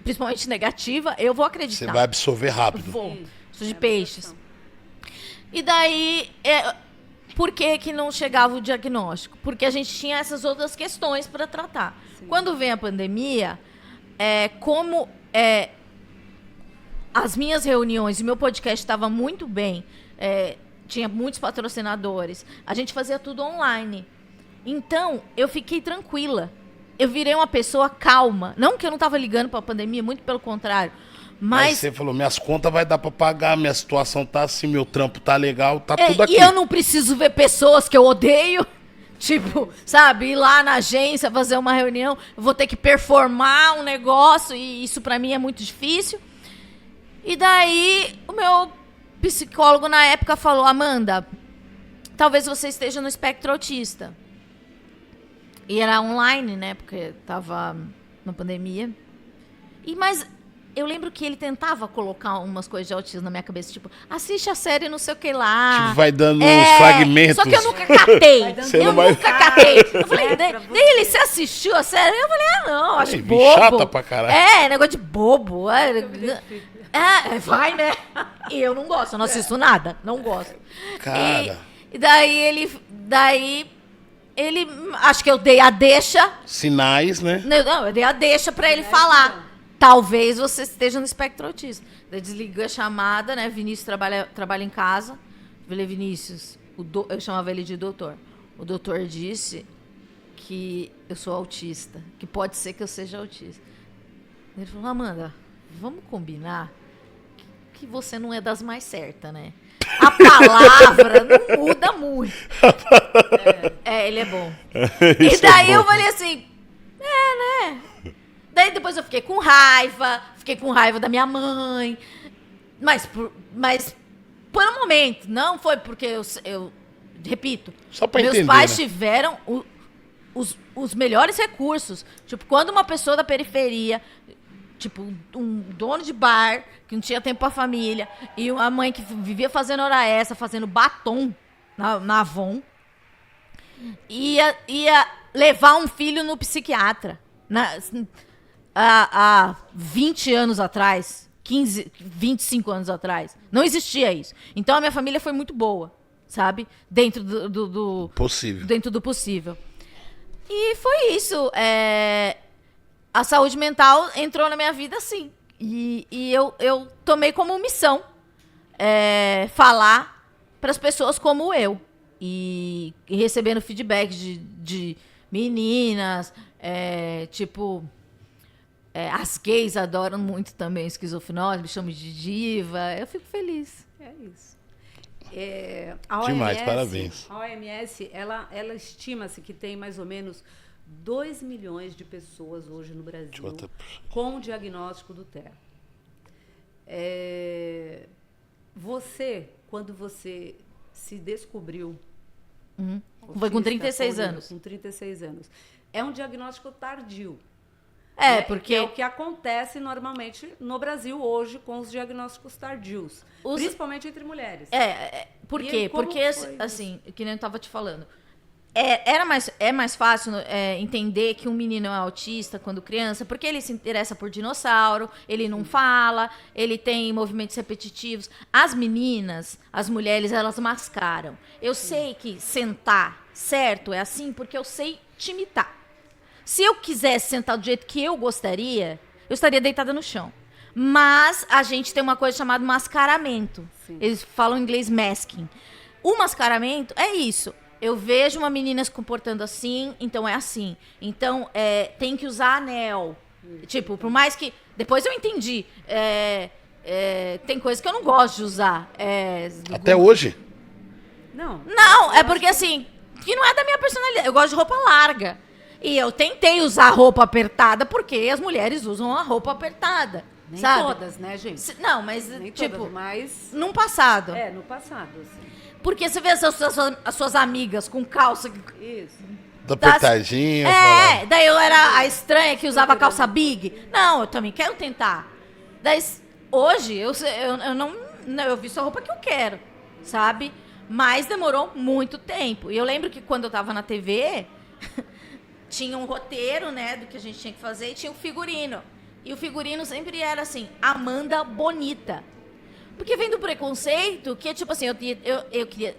Speaker 3: principalmente negativa, eu vou acreditar.
Speaker 1: Você vai absorver rápido.
Speaker 3: Vou. Sou de peixes. E daí, por que não chegava o diagnóstico? Porque a gente tinha essas outras questões para tratar. Sim. Quando vem a pandemia, as minhas reuniões e meu podcast estava muito bem, tinha muitos patrocinadores, a gente fazia tudo online. Então, eu fiquei tranquila. Eu virei uma pessoa calma. Não que eu não estava ligando para a pandemia, muito pelo contrário. Mas
Speaker 1: você falou, minhas contas vai dar para pagar, minha situação tá assim, meu trampo tá legal, tá tudo aqui.
Speaker 3: E eu não preciso ver pessoas que eu odeio. Tipo, sabe, ir lá na agência, fazer uma reunião, eu vou ter que performar um negócio e isso pra mim é muito difícil. E daí, o meu psicólogo na época falou, Amanda, talvez você esteja no espectro autista. E era online, né, porque tava na pandemia. Mas eu lembro que ele tentava colocar umas coisas de autismo na minha cabeça, tipo, assiste a série não sei o que lá.
Speaker 1: Tipo, vai dando uns fragmentos.
Speaker 3: Só que eu nunca catei. Nunca catei. Eu falei, daí ele, você assistiu a série? Eu falei, não, acho bobo.
Speaker 1: Chata pra caralho.
Speaker 3: Negócio de bobo. Vai, né? E eu não gosto, eu não assisto nada. Não gosto.
Speaker 1: Cara.
Speaker 3: E daí ele, acho que eu dei a deixa.
Speaker 1: Sinais, né?
Speaker 3: Não, eu dei a deixa pra ele falar. Talvez você esteja no espectro autista. Daí desliguei a chamada, né? Vinícius trabalha em casa. Eu falei, Vinícius, eu chamava ele de doutor. O doutor disse que eu sou autista, que pode ser que eu seja autista. Ele falou, Amanda, vamos combinar que você não é das mais certas, né? A palavra não muda muito. Ele é bom. E daí eu falei assim, né? Daí depois eu fiquei com raiva da minha mãe. Mas por um momento, não foi porque eu repito,
Speaker 1: só pra
Speaker 3: meus
Speaker 1: entender,
Speaker 3: pais
Speaker 1: né?
Speaker 3: tiveram os melhores recursos. Tipo, quando uma pessoa da periferia, tipo, um dono de bar, que não tinha tempo pra família, e uma mãe que vivia fazendo hora extra, fazendo batom na Avon, ia levar um filho no psiquiatra. Há 20 anos atrás, 15, 25 anos atrás, não existia isso. Então a minha família foi muito boa, sabe? Dentro do
Speaker 1: possível.
Speaker 3: Dentro do possível. E foi isso. A saúde mental entrou na minha vida assim. E eu tomei como missão falar para as pessoas como eu. E recebendo feedback de meninas, tipo... as gays adoram muito também esquizofrenose, me chamam de diva. Eu fico feliz.
Speaker 2: É isso. A OMS,
Speaker 1: demais, parabéns.
Speaker 2: A OMS, ela estima-se que tem mais ou menos 2 milhões de pessoas hoje no Brasil com o diagnóstico do TEA. Você, quando você se descobriu...
Speaker 3: Foi com 36 anos.
Speaker 2: Com 36 anos. É um diagnóstico tardio.
Speaker 3: Porque
Speaker 2: é o que acontece normalmente no Brasil hoje com os diagnósticos tardios, principalmente entre mulheres.
Speaker 3: Por quê? Porque, assim, que nem eu estava te falando, é mais fácil entender que um menino é autista quando criança, porque ele se interessa por dinossauro, ele não fala, ele tem movimentos repetitivos. As meninas, as mulheres, elas mascaram. Eu sei que sentar certo é assim porque eu sei te imitar. Se eu quisesse sentar do jeito que eu gostaria, eu estaria deitada no chão. Mas a gente tem uma coisa chamada mascaramento. Sim. Eles falam em inglês masking. O mascaramento é isso. Eu vejo uma menina se comportando assim, então é assim. Então, tem que usar anel. Tipo, por mais que Depois eu entendi. Tem coisa que eu não gosto de usar.
Speaker 1: Até hoje?
Speaker 3: Não, é porque assim, que não é da minha personalidade. Eu gosto de roupa larga. E eu tentei usar roupa apertada porque as mulheres usam a roupa apertada.
Speaker 2: Nem
Speaker 3: sabe?
Speaker 2: todas, né, gente?
Speaker 3: Não, mas
Speaker 2: Nem
Speaker 3: tipo,
Speaker 2: todas, mas...
Speaker 3: num passado.
Speaker 2: no passado, assim.
Speaker 3: Porque você vê as suas amigas com calça.
Speaker 2: Isso.
Speaker 1: Tá apertadinho.
Speaker 3: Daí eu era a estranha que usava calça big. Não, eu também quero tentar. Daí, hoje, eu não, eu visto a roupa que eu quero, sabe? Mas demorou muito tempo. E eu lembro que quando eu tava na TV, tinha um roteiro, né, do que a gente tinha que fazer e tinha um figurino. E o figurino sempre era assim, Amanda Bonita. Porque vem do preconceito, que é tipo assim,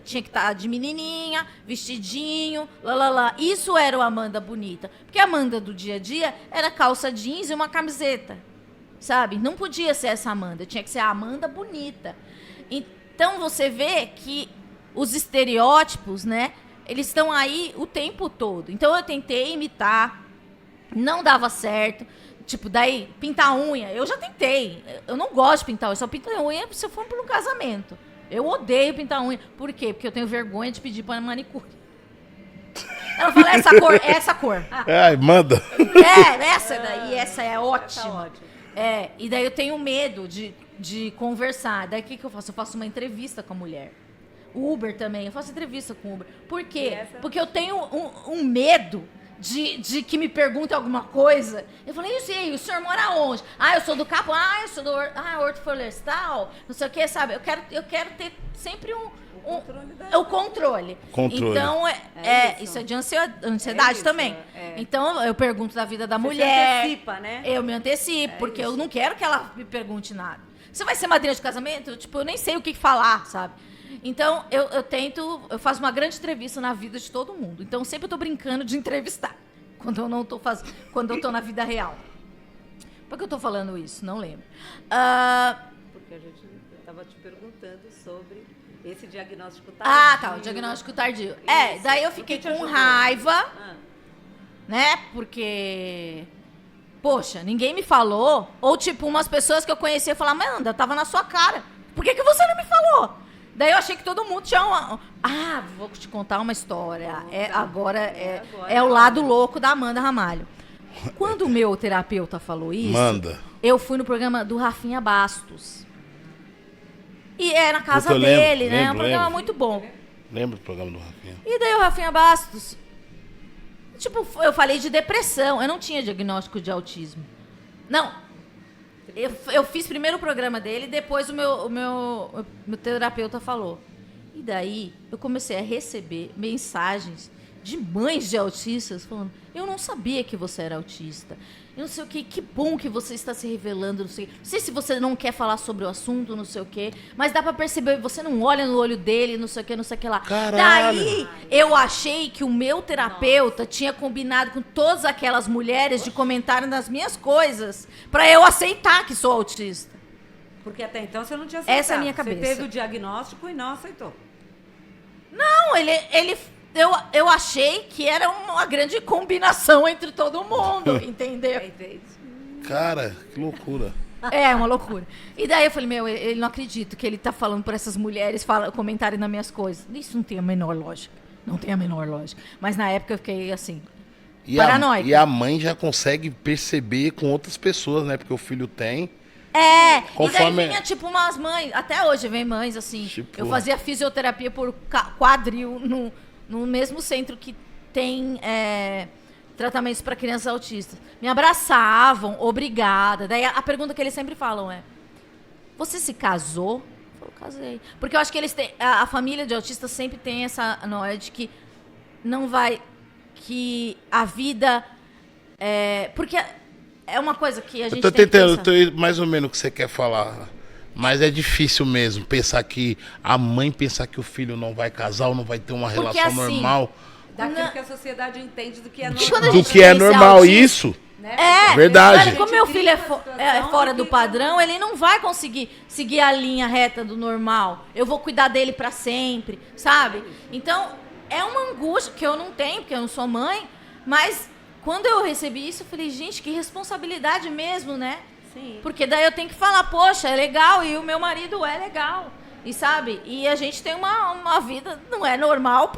Speaker 3: tinha que estar de menininha, vestidinho, lá. Isso era o Amanda Bonita. Porque a Amanda do dia a dia era calça jeans e uma camiseta, sabe? Não podia ser essa Amanda, tinha que ser a Amanda Bonita. Então você vê que os estereótipos, né, eles estão aí o tempo todo. Então eu tentei imitar, não dava certo. Tipo, daí, pintar unha, eu já tentei. Eu não gosto de pintar unha, eu só pinto unha se eu for para um casamento. Eu odeio pintar unha. Por quê? Porque eu tenho vergonha de pedir para manicure. Ela fala, essa cor.
Speaker 1: Ai, manda.
Speaker 3: Essa daí, essa é ótima.
Speaker 2: Tá ótimo.
Speaker 3: E daí eu tenho medo de conversar. Daí o que eu faço? Eu faço uma entrevista com a mulher. Uber também, eu faço entrevista com Uber. Por quê? Porque eu tenho um medo de que me perguntem alguma coisa. Eu falei, isso aí, o senhor mora onde? Eu sou do Capo, eu sou do Horto Florestal, não sei o que, sabe? Eu quero ter sempre o controle. Então, isso é de ansiedade também. Então, eu pergunto da vida da mulher.
Speaker 2: Você antecipa, né?
Speaker 3: Eu me antecipo, porque eu não quero que ela me pergunte nada. Você vai ser madrinha de casamento? Tipo, eu nem sei o que falar, sabe? Então, eu faço uma grande entrevista na vida de todo mundo. Então, sempre eu tô brincando de entrevistar. Quando eu tô na vida real. Por que eu tô falando isso? Não lembro.
Speaker 2: Porque eu estava te perguntando sobre esse diagnóstico tardio.
Speaker 3: O diagnóstico tardio.
Speaker 2: Isso.
Speaker 3: Daí eu fiquei
Speaker 2: O que te
Speaker 3: com
Speaker 2: ajudou?
Speaker 3: raiva, né? Porque, poxa, ninguém me falou. Ou, tipo, umas pessoas que eu conhecia falavam, Amanda, tava na sua cara. Por que você não me falou? Daí eu achei que todo mundo tinha vou te contar uma história. Agora é o lado louco da Amanda Ramalho. Quando o meu terapeuta falou isso, eu fui no programa do Rafinha Bastos. E é na casa dele, né? É um programa muito bom.
Speaker 1: Lembro do programa do Rafinha.
Speaker 3: E daí o Rafinha Bastos, tipo, eu falei de depressão. Eu não tinha diagnóstico de autismo. Não. Eu fiz primeiro o programa dele, depois o meu terapeuta falou. E daí eu comecei a receber mensagens de mães de autistas falando, eu não sabia que você era autista. Eu não sei o que bom que você está se revelando, não sei se você não quer falar sobre o assunto, não sei o que, mas dá pra perceber, você não olha no olho dele, não sei o que lá.
Speaker 1: Caralho.
Speaker 3: Daí eu achei que o meu terapeuta tinha combinado com todas aquelas mulheres de comentarem nas minhas coisas pra eu aceitar que sou autista.
Speaker 2: Porque até então você não tinha aceitado.
Speaker 3: Essa é a minha cabeça.
Speaker 2: Você teve o diagnóstico e não aceitou.
Speaker 3: Não, eu achei que era uma grande combinação entre todo mundo, entendeu?
Speaker 1: Cara, que loucura.
Speaker 3: É uma loucura. E daí eu falei, ele não acredita que ele tá falando por essas mulheres comentarem nas minhas coisas. Isso não tem a menor lógica. Não tem a menor lógica. Mas na época eu fiquei assim, paranoica.
Speaker 1: E a mãe já consegue perceber com outras pessoas, né? Porque o filho tem.
Speaker 3: Conforme... E daí vinha tipo umas mães, até hoje vem mães assim. Tipo... Eu fazia fisioterapia por quadril no mesmo centro que tem tratamentos para crianças autistas. Me abraçavam, obrigada. Daí a pergunta que eles sempre falam é, você se casou? Eu casei. Porque eu acho que eles têm, a família de autistas sempre tem essa noia de que não vai, que a vida porque é uma coisa que a gente
Speaker 1: eu tô
Speaker 3: tem
Speaker 1: tentando,
Speaker 3: que pensar.
Speaker 1: mais ou menos o que você quer falar. Mas é difícil mesmo pensar que a mãe pensar que o filho não vai casar ou não vai ter uma relação
Speaker 3: assim,
Speaker 1: normal.
Speaker 2: Daquilo que a sociedade entende do que é normal.
Speaker 1: Do que é normal, isso.
Speaker 2: Né?
Speaker 1: Verdade.
Speaker 3: Como meu filho é fora do padrão, ele não vai conseguir seguir a linha reta do normal. Eu vou cuidar dele pra sempre, sabe? Então, é uma angústia que eu não tenho, porque eu não sou mãe, mas quando eu recebi isso, eu falei, gente, que responsabilidade mesmo, né?
Speaker 2: Sim.
Speaker 3: Porque daí eu tenho que falar, poxa, é legal, e o meu marido é legal. E sabe? E a gente tem uma vida, não é normal,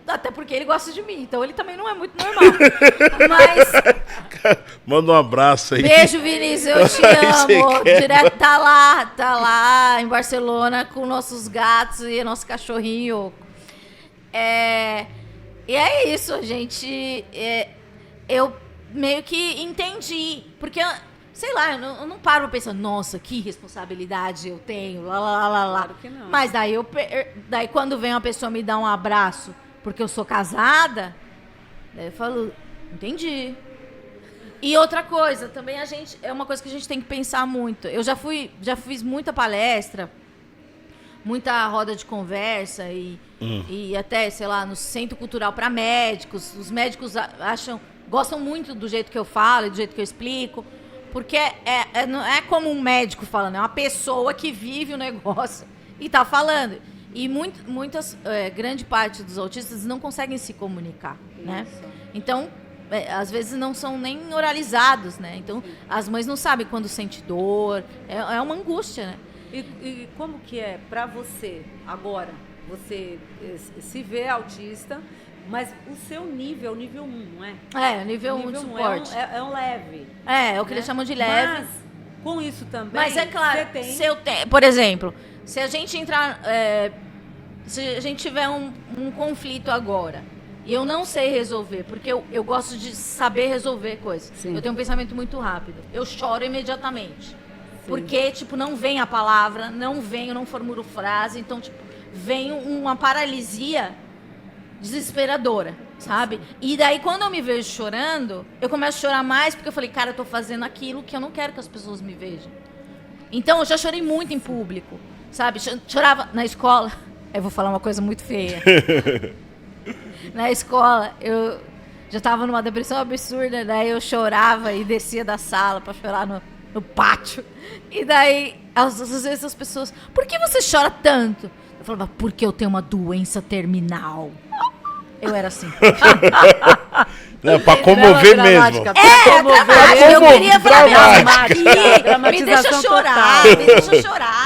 Speaker 3: até porque ele gosta de mim, então ele também não é muito normal. Mas.
Speaker 1: Manda um abraço aí.
Speaker 3: Beijo, Vinícius, eu te amo. Direto tá lá em Barcelona com nossos gatos e nosso cachorrinho. E é isso, gente. Eu meio que entendi. Porque, sei lá, eu não paro pensando, nossa, que responsabilidade eu tenho, lá.
Speaker 2: Claro que não.
Speaker 3: Mas daí quando vem uma pessoa me dar um abraço porque eu sou casada, daí eu falo, entendi. E outra coisa, também é uma coisa que a gente tem que pensar muito. Eu já fiz muita palestra, muita roda de conversa e até, sei lá, no Centro Cultural para médicos. Os médicos gostam muito do jeito que eu falo, do jeito que eu explico, porque não é como um médico falando, é uma pessoa que vive o negócio e tá falando. E grande parte dos autistas não conseguem se comunicar, né? Então, às vezes não são nem oralizados, né? Então, as mães não sabem quando sente dor, é uma angústia, né?
Speaker 2: E como que é para você agora? Você se vê autista, mas o seu nível 1, não é?
Speaker 3: Nível 1 de suporte.
Speaker 2: É um leve.
Speaker 3: É o que eles chamam de leve.
Speaker 2: Mas, com isso também,
Speaker 3: mas é claro,
Speaker 2: você tem...
Speaker 3: por exemplo, se a gente entrar... se a gente tiver um conflito agora e eu não sei resolver, porque eu gosto de saber resolver coisas. Sim. Eu tenho um pensamento muito rápido. Eu choro imediatamente. Sim. Porque, não vem a palavra, eu não formulo frase, então, vem uma paralisia desesperadora, sabe? E daí, quando eu me vejo chorando, eu começo a chorar mais, porque eu falei, cara, eu tô fazendo aquilo que eu não quero que as pessoas me vejam. Então, eu já chorei muito em público, sabe? Chorava na escola. Eu vou falar uma coisa muito feia. Na escola, eu já estava numa depressão absurda, daí eu chorava e descia da sala para chorar no pátio. E daí, às vezes as pessoas, por que você chora tanto? Eu falava, porque eu tenho uma doença terminal. Eu era assim.
Speaker 1: Não, pra comover mesmo.
Speaker 3: Eu queria falar, me deixa chorar,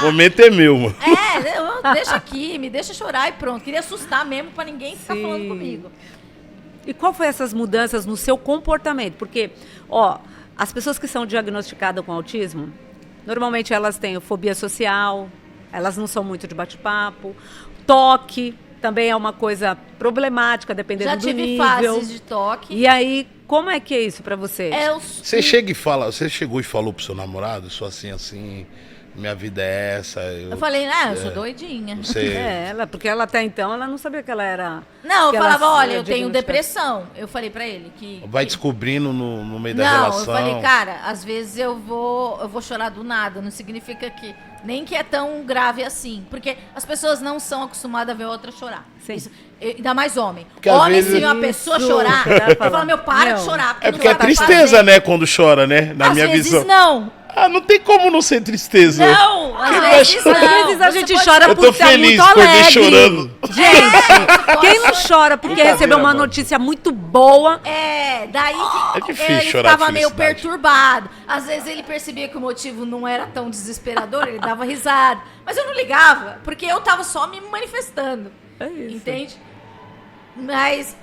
Speaker 1: O momento é meu, mano.
Speaker 3: Deixa aqui, me deixa chorar e pronto. Queria assustar mesmo pra ninguém ficar falando comigo.
Speaker 2: E qual foi essas mudanças no seu comportamento? Porque, as pessoas que são diagnosticadas com autismo, normalmente elas têm fobia social, elas não são muito de bate-papo, toque também é uma coisa problemática, dependendo do nível.
Speaker 3: Já tive fases de toque.
Speaker 2: E aí, como é que é isso pra você?
Speaker 1: Você chegou e falou pro seu namorado, sou assim, minha vida é essa.
Speaker 3: Eu falei, eu sou doidinha.
Speaker 2: Porque ela até então, ela não sabia que ela era...
Speaker 3: Não, eu falava, olha, eu tenho depressão. Eu falei pra ele que...
Speaker 1: Vai descobrindo no meio da relação.
Speaker 3: Não, eu falei, cara, às vezes eu vou chorar do nada, não significa que... Nem que é tão grave assim. Porque as pessoas não são acostumadas a ver outra chorar.
Speaker 2: Sim.
Speaker 3: Isso, ainda mais homem.
Speaker 1: Porque
Speaker 3: homem, se uma pessoa chorar, eu falo, para de chorar.
Speaker 1: Porque é tristeza, né, quando chora, né? Na minha visão.
Speaker 3: Às vezes não.
Speaker 1: Não tem como não ser tristeza.
Speaker 3: Não, às vezes não.
Speaker 2: Às vezes a gente chora por estar muito
Speaker 1: por ver
Speaker 2: alegre.
Speaker 1: chorando.
Speaker 2: Gente, quem não chora porque recebeu uma notícia muito boa?
Speaker 3: Daí
Speaker 1: difícil
Speaker 3: ele
Speaker 1: chorar
Speaker 3: ficava
Speaker 1: de
Speaker 3: meio
Speaker 1: felicidade.
Speaker 3: perturbado. Às vezes ele percebia que o motivo não era tão desesperador, ele dava risada. Mas eu não ligava, porque eu tava só me manifestando.
Speaker 2: É isso.
Speaker 3: Entende? Mas,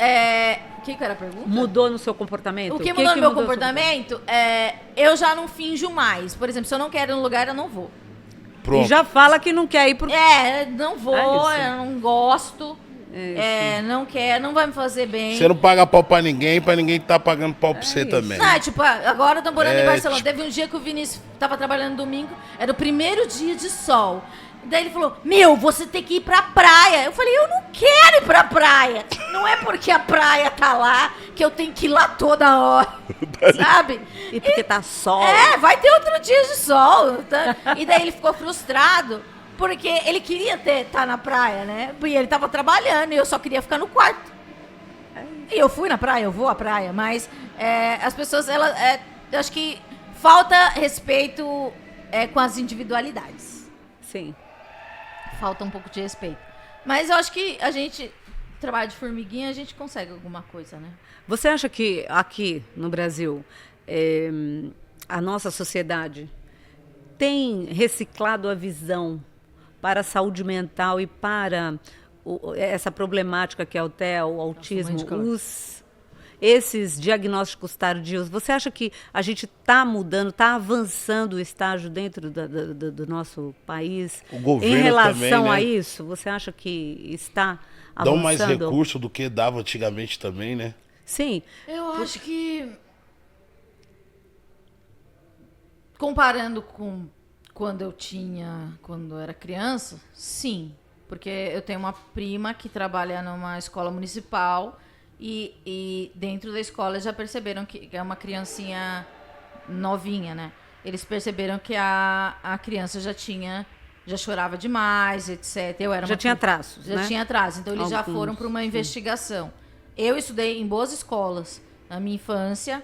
Speaker 3: o que era a pergunta?
Speaker 2: Mudou no seu comportamento?
Speaker 3: O que mudou no meu comportamento? Eu já não finjo mais. Por exemplo, se eu não quero ir no lugar, eu não vou.
Speaker 1: Pronto.
Speaker 2: E já fala que não quer ir por...
Speaker 3: Não vou, eu não gosto. Não quer, não vai me fazer bem.
Speaker 1: Você não paga pau pra ninguém tá pagando pau pra você também.
Speaker 3: Não, agora eu tô morando em Barcelona. Teve um dia que o Vinícius tava trabalhando domingo, era o primeiro dia de sol. Daí ele falou, você tem que ir pra praia. Eu falei, eu não quero ir pra praia. Não é porque a praia tá lá que eu tenho que ir lá toda hora, sabe?
Speaker 2: E porque tá sol.
Speaker 3: Vai ter outro dia de sol. Tá? E daí ele ficou frustrado, porque ele queria estar na praia, né? E ele tava trabalhando e eu só queria ficar no quarto. E eu fui na praia, eu vou à praia, mas as pessoas, eu acho que falta respeito com as individualidades.
Speaker 2: Sim.
Speaker 3: Falta um pouco de respeito. Mas eu acho que a gente, trabalho de formiguinha, a gente consegue alguma coisa, né?
Speaker 2: Você acha que aqui no Brasil a nossa sociedade tem reciclado a visão para a saúde mental e para essa problemática que é o TEA, o autismo, esses diagnósticos tardios, você acha que a gente está mudando, está avançando o estágio dentro do nosso país
Speaker 1: O governo
Speaker 2: em relação
Speaker 1: também, né?
Speaker 2: a isso? Você acha que está
Speaker 1: Dão
Speaker 2: avançando?
Speaker 1: mais recurso do que dava antigamente também, né?
Speaker 2: Sim.
Speaker 3: Eu acho que, comparando com quando eu era criança, sim. Porque eu tenho uma prima que trabalha numa escola municipal e dentro da escola já perceberam que é uma criancinha novinha, né? Eles perceberam que a criança já chorava demais, etc.
Speaker 2: Já tinha traços,
Speaker 3: Já
Speaker 2: né?
Speaker 3: tinha traços. Então eles já
Speaker 2: Alguns,
Speaker 3: foram para uma investigação. Eu estudei em boas escolas na minha infância.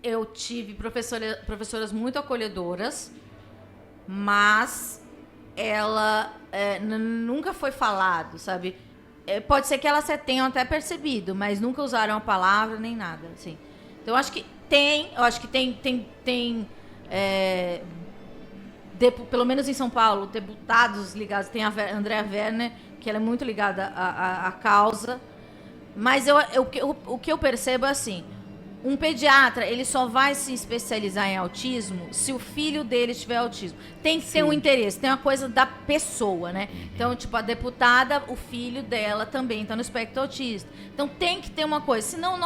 Speaker 3: Eu tive professoras muito acolhedoras, mas ela nunca foi falado, sabe? Pode ser que elas tenham até percebido, mas nunca usaram a palavra nem nada, assim. Então eu acho que tem pelo menos em São Paulo, deputados ligados. Tem a Andrea Werner, que ela é muito ligada à causa. Mas o que eu percebo é assim, um pediatra, ele só vai se especializar em autismo se o filho dele tiver autismo. Tem que ter um interesse, tem uma coisa da pessoa, né? Então, tipo, a deputada, o filho dela também está no espectro autista. Então tem que ter uma coisa, senão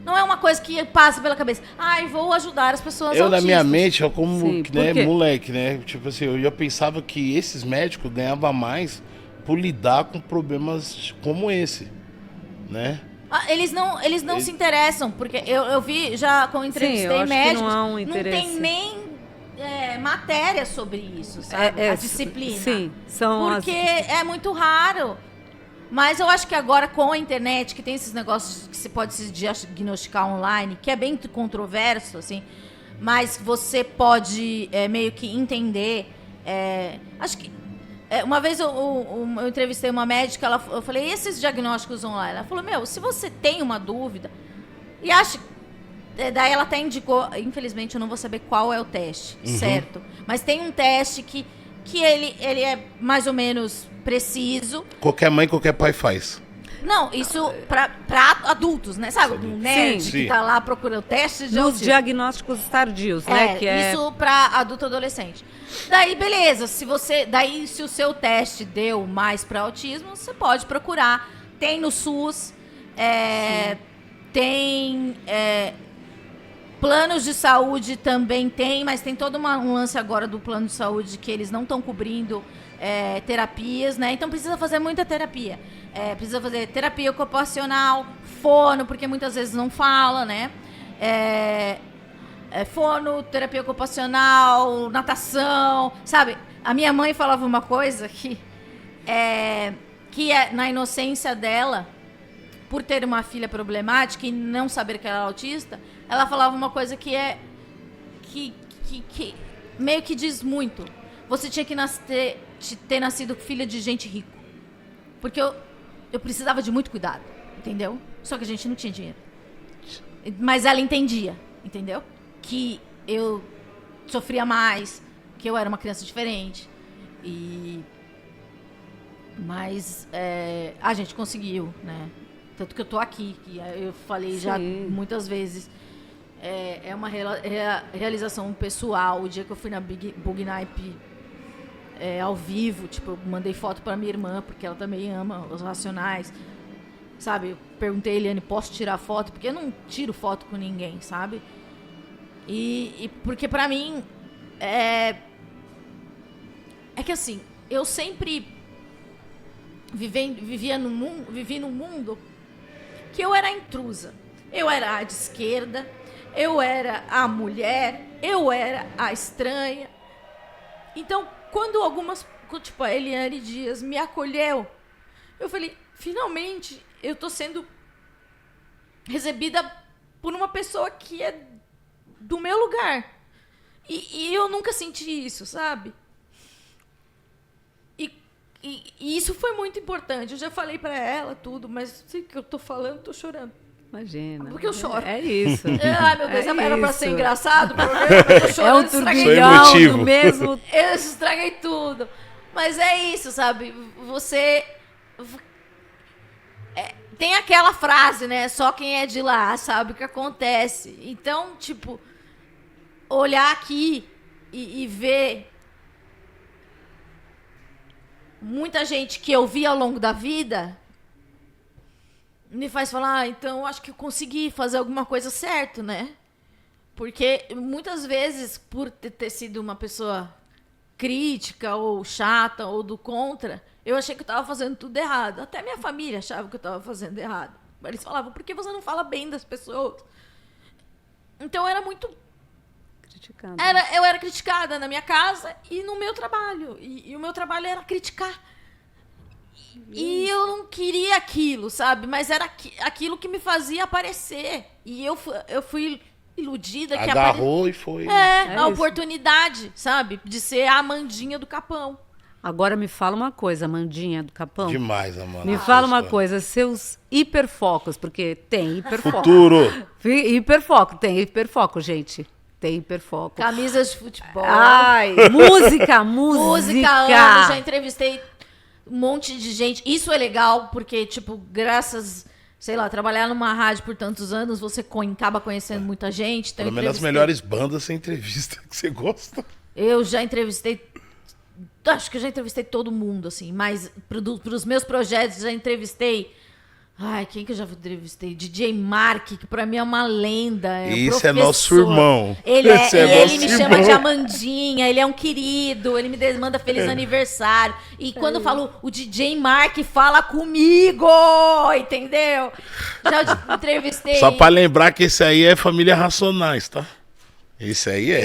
Speaker 3: não é uma coisa que passa pela cabeça. Ai, vou ajudar as pessoas
Speaker 1: Eu,
Speaker 3: autistas.
Speaker 1: na minha mente, como
Speaker 2: Sim,
Speaker 1: né,
Speaker 2: por quê?
Speaker 1: moleque, né? Tipo assim, eu já pensava que esses médicos ganhavam mais por lidar com problemas como esse, né?
Speaker 3: Eles não se interessam, porque eu vi já quando entrevistei
Speaker 2: eu acho que
Speaker 3: médicos,
Speaker 2: não há um
Speaker 3: não
Speaker 2: interesse.
Speaker 3: tem nem matéria sobre isso, sabe? A disciplina.
Speaker 2: Sim, são
Speaker 3: Porque é muito raro. Mas eu acho que agora com a internet, que tem esses negócios que você pode se diagnosticar online, que é bem controverso, assim, mas você pode meio que entender. Acho que uma vez eu entrevistei uma médica, eu falei, e esses diagnósticos online? Ela falou, se você tem uma dúvida e acha... daí ela até indicou, infelizmente eu não vou saber qual é o teste, certo? Mas tem um teste que ele é mais ou menos preciso.
Speaker 1: Qualquer mãe, qualquer pai faz.
Speaker 3: Não, isso pra adultos, né? Sabe, um nerd
Speaker 2: Sim.
Speaker 3: que tá lá procurando teste de
Speaker 2: nos
Speaker 3: autismo.
Speaker 2: diagnósticos tardios, né? Que
Speaker 3: Isso pra adulto adolescente. Daí, beleza, se o seu teste deu mais pra autismo, você pode procurar. Tem no SUS, tem planos de saúde também tem, mas tem todo um lance agora do plano de saúde que eles não estão cobrindo terapias, né? Então precisa fazer muita terapia. Precisa fazer terapia ocupacional, fono, porque muitas vezes não fala, né? Fono, terapia ocupacional, natação, sabe? A minha mãe falava uma coisa que na inocência dela, por ter uma filha problemática e não saber que ela era autista, ela falava uma coisa que meio que diz muito. Você tinha que ter nascido filha de gente rica. Porque eu precisava de muito cuidado, entendeu? Só que a gente não tinha dinheiro. Mas ela entendia, entendeu? Que eu sofria mais, que eu era uma criança diferente. Mas a gente conseguiu, né? Tanto que eu tô aqui, que eu falei já muitas vezes. É uma realização pessoal. O dia que eu fui na Bug Night ao vivo, tipo, eu mandei foto pra minha irmã, porque ela também ama os Racionais. Sabe? Eu perguntei a Eliane, posso tirar foto? Porque eu não tiro foto com ninguém, sabe? E porque pra mim é que assim, eu sempre vivi num mundo que eu era a intrusa. Eu era a de esquerda, eu era a mulher, eu era a estranha. Então, quando tipo, a Eliane Dias me acolheu, eu falei, finalmente eu tô sendo recebida por uma pessoa que é do meu lugar. E eu nunca senti isso, sabe? E isso foi muito importante. Eu já falei pra ela tudo, mas sei que eu tô falando, tô chorando.
Speaker 2: Imagina.
Speaker 3: Porque eu choro.
Speaker 2: É isso.
Speaker 3: Ai, meu Deus, era pra
Speaker 2: isso.
Speaker 3: ser engraçado, pelo menos, eu tô
Speaker 2: É
Speaker 3: chorando,
Speaker 2: um
Speaker 3: estraguei
Speaker 2: turbilhão
Speaker 1: emotivo.
Speaker 2: do mesmo...
Speaker 3: Eu estraguei tudo. Mas é isso, sabe? Você... tem aquela frase, né? Só quem é de lá sabe o que acontece. Então, tipo, olhar aqui e ver muita gente que eu vi ao longo da vida me faz falar, então acho que eu consegui fazer alguma coisa certo, né? Porque muitas vezes, por ter sido uma pessoa crítica ou chata ou do contra, eu achei que eu tava fazendo tudo errado. Até minha família achava que eu tava fazendo errado. Eles falavam, por que você não fala bem das pessoas? Então era muito...
Speaker 2: Criticado.
Speaker 3: Eu era criticada na minha casa e no meu trabalho. E o meu trabalho era criticar. E eu não queria aquilo, sabe? Mas era aquilo que me fazia aparecer. E eu fui iludida que
Speaker 1: Agarrou e foi.
Speaker 3: a
Speaker 2: isso.
Speaker 3: oportunidade, sabe? De ser a Amandinha do Capão.
Speaker 2: Agora me fala uma coisa, Amandinha do Capão.
Speaker 1: Demais, Amanda.
Speaker 2: Me
Speaker 1: essa
Speaker 2: fala uma
Speaker 1: história.
Speaker 2: coisa, seus hiperfocos, porque tem hiperfoco.
Speaker 1: Futuro.
Speaker 2: Tem hiperfoco, gente. Tem hiperfoco.
Speaker 3: Camisas de futebol.
Speaker 2: Ai, música.
Speaker 3: Música, amo, já entrevistei um monte de gente. Isso é legal, porque, tipo, graças, sei lá, trabalhar numa rádio por tantos anos, você acaba conhecendo muita gente. Então
Speaker 1: Pelo menos as melhores bandas sem entrevista que você gosta.
Speaker 3: Eu já entrevistei... Acho que eu já entrevistei todo mundo, assim. Mas pros meus projetos, já entrevistei... Ai, quem que eu já entrevistei? DJ Mark, que pra mim é uma lenda.
Speaker 1: Isso é
Speaker 3: professor.
Speaker 1: nosso irmão.
Speaker 3: Ele
Speaker 1: Esse é
Speaker 3: ele
Speaker 1: nosso
Speaker 3: me
Speaker 1: irmão.
Speaker 3: chama de Amandinha, ele é um querido, ele me manda feliz aniversário. E quando eu falo, o DJ Mark fala comigo, entendeu? Já entrevistei.
Speaker 1: Só pra lembrar que esse aí é família Racionais, tá? Esse aí é.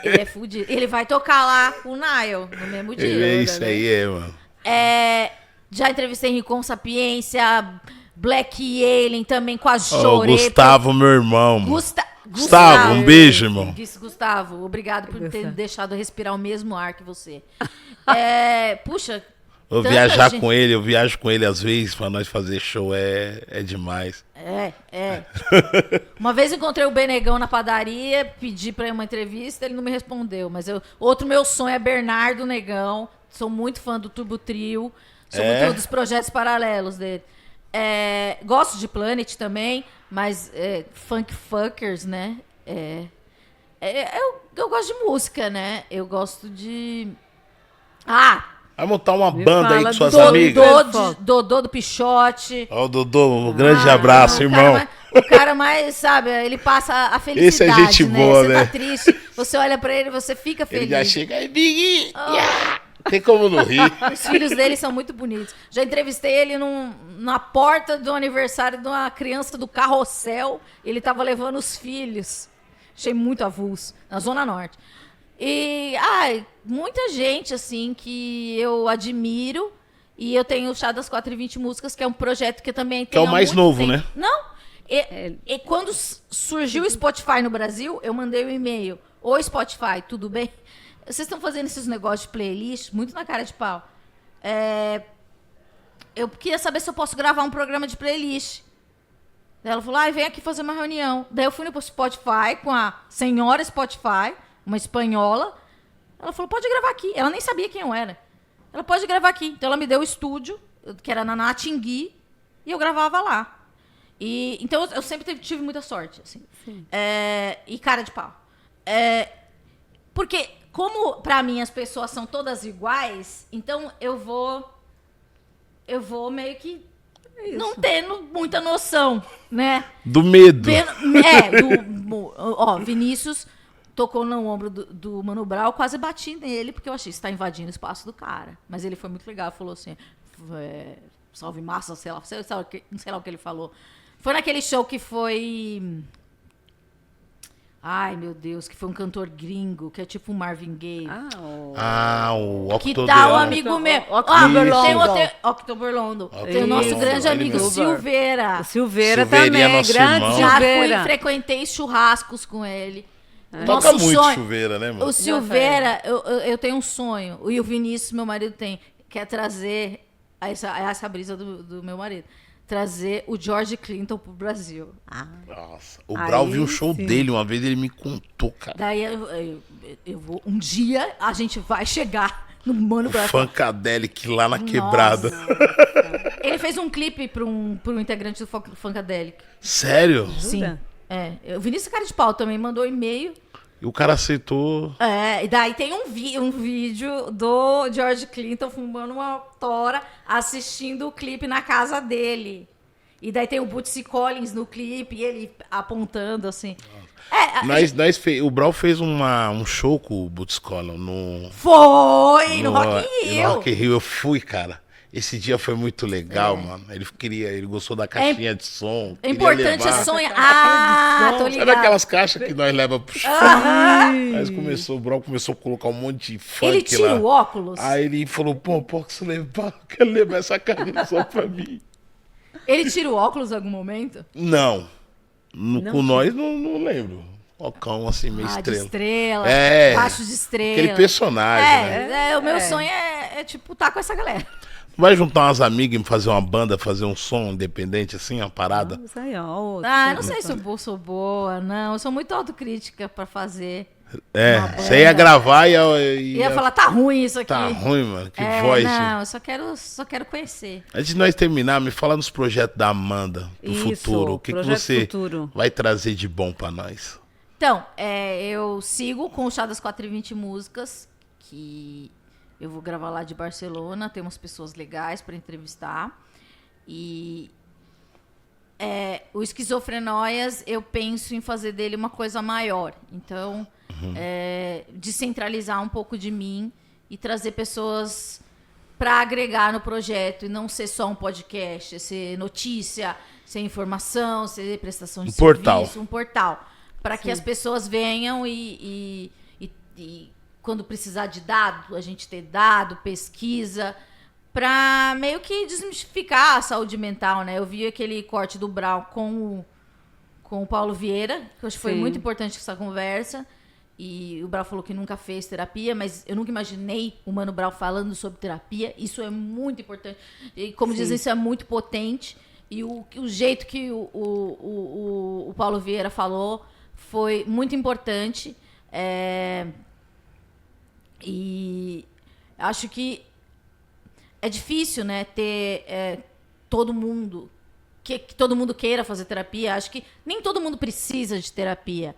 Speaker 3: Ele é fudido. Ele vai tocar lá com o Nile no mesmo dia.
Speaker 1: Ele é isso aí, é, mano.
Speaker 3: Já entrevistei Rincon Sapiência, Black Alien também com a
Speaker 1: Ó, o
Speaker 3: Choreta.
Speaker 1: Gustavo, meu irmão. mano.
Speaker 3: Gustavo,
Speaker 1: Gustavo, um beijo, irmão.
Speaker 3: Disse Gustavo, obrigado por ter
Speaker 2: Gustavo.
Speaker 3: deixado eu respirar o mesmo ar que você. Puxa,
Speaker 1: Eu
Speaker 3: tanta
Speaker 1: viajar
Speaker 3: gente-
Speaker 1: com ele, eu viajo com ele às vezes pra nós fazer show, é demais.
Speaker 3: Uma vez encontrei o Benegão na padaria, pedi pra ele uma entrevista, ele não me respondeu. Mas outro meu sonho é Bernardo Negão. Sou muito fã do Turbo Trio. Sou muito dos projetos paralelos dele. Gosto de Planet também, mas Funk Fuckers, né? Eu gosto de música, né? Eu gosto de...
Speaker 1: Vai montar uma
Speaker 2: Me
Speaker 1: banda aí
Speaker 2: fala
Speaker 1: com suas
Speaker 2: do
Speaker 1: amigas.
Speaker 3: Dodô do Pichote.
Speaker 1: Ó, o Dodô, um grande abraço, irmão.
Speaker 3: O cara mais, sabe, ele passa a felicidade,
Speaker 1: Esse é gente
Speaker 3: né?
Speaker 1: boa,
Speaker 3: Você
Speaker 1: né?
Speaker 3: tá triste, você olha pra ele, você fica
Speaker 1: Ele
Speaker 3: feliz.
Speaker 1: já chega aí, Big! Yeah! Tem como não rir.
Speaker 3: Os filhos dele são muito bonitos. Já entrevistei ele na porta do aniversário de uma criança do Carrossel. Ele tava levando os filhos. Achei muito avulso, na Zona Norte. E, muita gente, assim, que eu admiro. E eu tenho o Chá das 4h20 Músicas, que é um projeto que eu também tenho
Speaker 1: é o
Speaker 3: há
Speaker 1: mais
Speaker 3: muito
Speaker 1: novo,
Speaker 3: tempo.
Speaker 1: né?
Speaker 3: Não. E quando surgiu o Spotify no Brasil, eu mandei um e-mail. Oi, Spotify, tudo bem? Vocês estão fazendo esses negócios de playlist muito na cara de pau. Eu queria saber se eu posso gravar um programa de playlist. Daí ela falou, vem aqui fazer uma reunião. Daí eu fui no Spotify com a senhora Spotify, uma espanhola. Ela falou, pode gravar aqui. Ela nem sabia quem eu era. Ela pode gravar aqui. Então ela me deu o estúdio, que era na Natingui, e eu gravava lá. Então eu sempre tive muita sorte. Assim. E cara de pau. Porque, como pra mim as pessoas são todas iguais, então eu vou meio que não tendo muita noção, né?
Speaker 1: Do medo.
Speaker 3: Vinícius tocou no ombro do Mano Brown, quase bati nele, porque eu achei que você tá invadindo o espaço do cara. Mas ele foi muito legal, falou assim, salve massa, sei lá, não sei lá o que ele falou. Foi naquele show que foi... Ai, meu Deus, que foi um cantor gringo, que é tipo um Marvin Gaye.
Speaker 1: O
Speaker 3: Que
Speaker 1: October.
Speaker 3: tal, amigo meu? October Londo. Tem o nosso
Speaker 1: Isso,
Speaker 3: grande
Speaker 1: ele
Speaker 3: amigo
Speaker 1: mesmo.
Speaker 3: Silveira.
Speaker 2: Silveira
Speaker 1: Silveirinha,
Speaker 2: também,
Speaker 1: nosso
Speaker 2: grande
Speaker 1: irmão.
Speaker 3: Já
Speaker 2: Silveira.
Speaker 3: frequentei churrascos com ele.
Speaker 1: Toca muito chuveira, né, mano?
Speaker 3: O Silveira, eu tenho um sonho, e o Vinícius, meu marido, tem, quer trazer essa brisa do meu marido. trazer o George Clinton pro Brasil.
Speaker 1: Nossa, o Brau
Speaker 2: Aí
Speaker 1: viu o show
Speaker 2: sim.
Speaker 1: dele uma vez, ele me contou, cara.
Speaker 3: Daí eu vou. Um dia a gente vai chegar no Mano Brown.
Speaker 1: Funkadelic lá na quebrada.
Speaker 3: Ele fez um clipe pra um integrante do Funkadelic.
Speaker 1: Sério?
Speaker 3: Sim. O Vinícius Cara de Pau também mandou e-mail.
Speaker 1: E o cara aceitou.
Speaker 3: E daí tem um vídeo do George Clinton fumando uma tora, assistindo o clipe na casa dele. E daí tem o Bootsy Collins no clipe, e ele apontando assim.
Speaker 1: O Brau fez um show com o Boots Collins
Speaker 3: Foi no Rock in
Speaker 1: no
Speaker 3: Rio.
Speaker 1: Rock in Rio. Eu fui, cara. Esse dia foi muito legal, mano. Ele gostou da caixinha de som.
Speaker 3: É importante
Speaker 1: levar.
Speaker 3: é sonhar. Tô
Speaker 1: Sabe
Speaker 3: ligado.
Speaker 1: aquelas caixas que nós leva pro show? Aí o Brau começou a colocar um monte de funk
Speaker 3: Ele tira
Speaker 1: lá.
Speaker 3: o óculos.
Speaker 1: Aí ele falou, pô, posso levar? Eu quero levar essa caixinha só pra mim.
Speaker 3: Ele tira o óculos em algum momento?
Speaker 1: Não. Com nós, não lembro. Ocão, assim, meio
Speaker 3: De
Speaker 1: estrela.
Speaker 3: estrela.
Speaker 1: É.
Speaker 3: Baixo de estrela.
Speaker 1: Aquele personagem, né?
Speaker 3: O meu sonho é, tipo, estar com essa galera.
Speaker 1: Vai juntar umas amigas e fazer uma banda, fazer um som independente, assim, uma parada?
Speaker 2: Isso aí, ó.
Speaker 3: Não sei se eu sou boa, não. Eu sou muito autocrítica pra fazer.
Speaker 1: Você ia gravar e
Speaker 3: Ia falar, tá ruim isso aqui.
Speaker 1: Tá ruim, mano. Que voz.
Speaker 3: Não, eu só quero conhecer.
Speaker 1: Antes de nós terminar, me fala nos projetos da Amanda pro
Speaker 2: Isso,
Speaker 1: futuro. O que
Speaker 2: projeto
Speaker 1: você
Speaker 2: futuro.
Speaker 1: vai trazer de bom pra nós?
Speaker 3: Então, eu sigo com o Chá das 4h20 Músicas, que eu vou gravar lá de Barcelona. Tem umas pessoas legais pra entrevistar. E o Esquizofrenóias, eu penso em fazer dele uma coisa maior. Então, descentralizar um pouco de mim e trazer pessoas para agregar no projeto e não ser só um podcast, ser notícia, ser informação, ser prestação de serviço, um portal, para que as pessoas venham e quando precisar de dado, a gente ter dado, pesquisa, para meio que desmistificar a saúde mental, né? Eu vi aquele corte do Brau com o Paulo Vieira, que eu acho que foi muito importante essa conversa. E o Brau falou que nunca fez terapia, mas eu nunca imaginei o Mano Brau falando sobre terapia. Isso é muito importante. E, como dizem, isso é muito potente. E o jeito que o Paulo Vieira falou foi muito importante. E acho que é difícil, né, ter todo mundo... Que todo mundo queira fazer terapia. Acho que nem todo mundo precisa de terapia.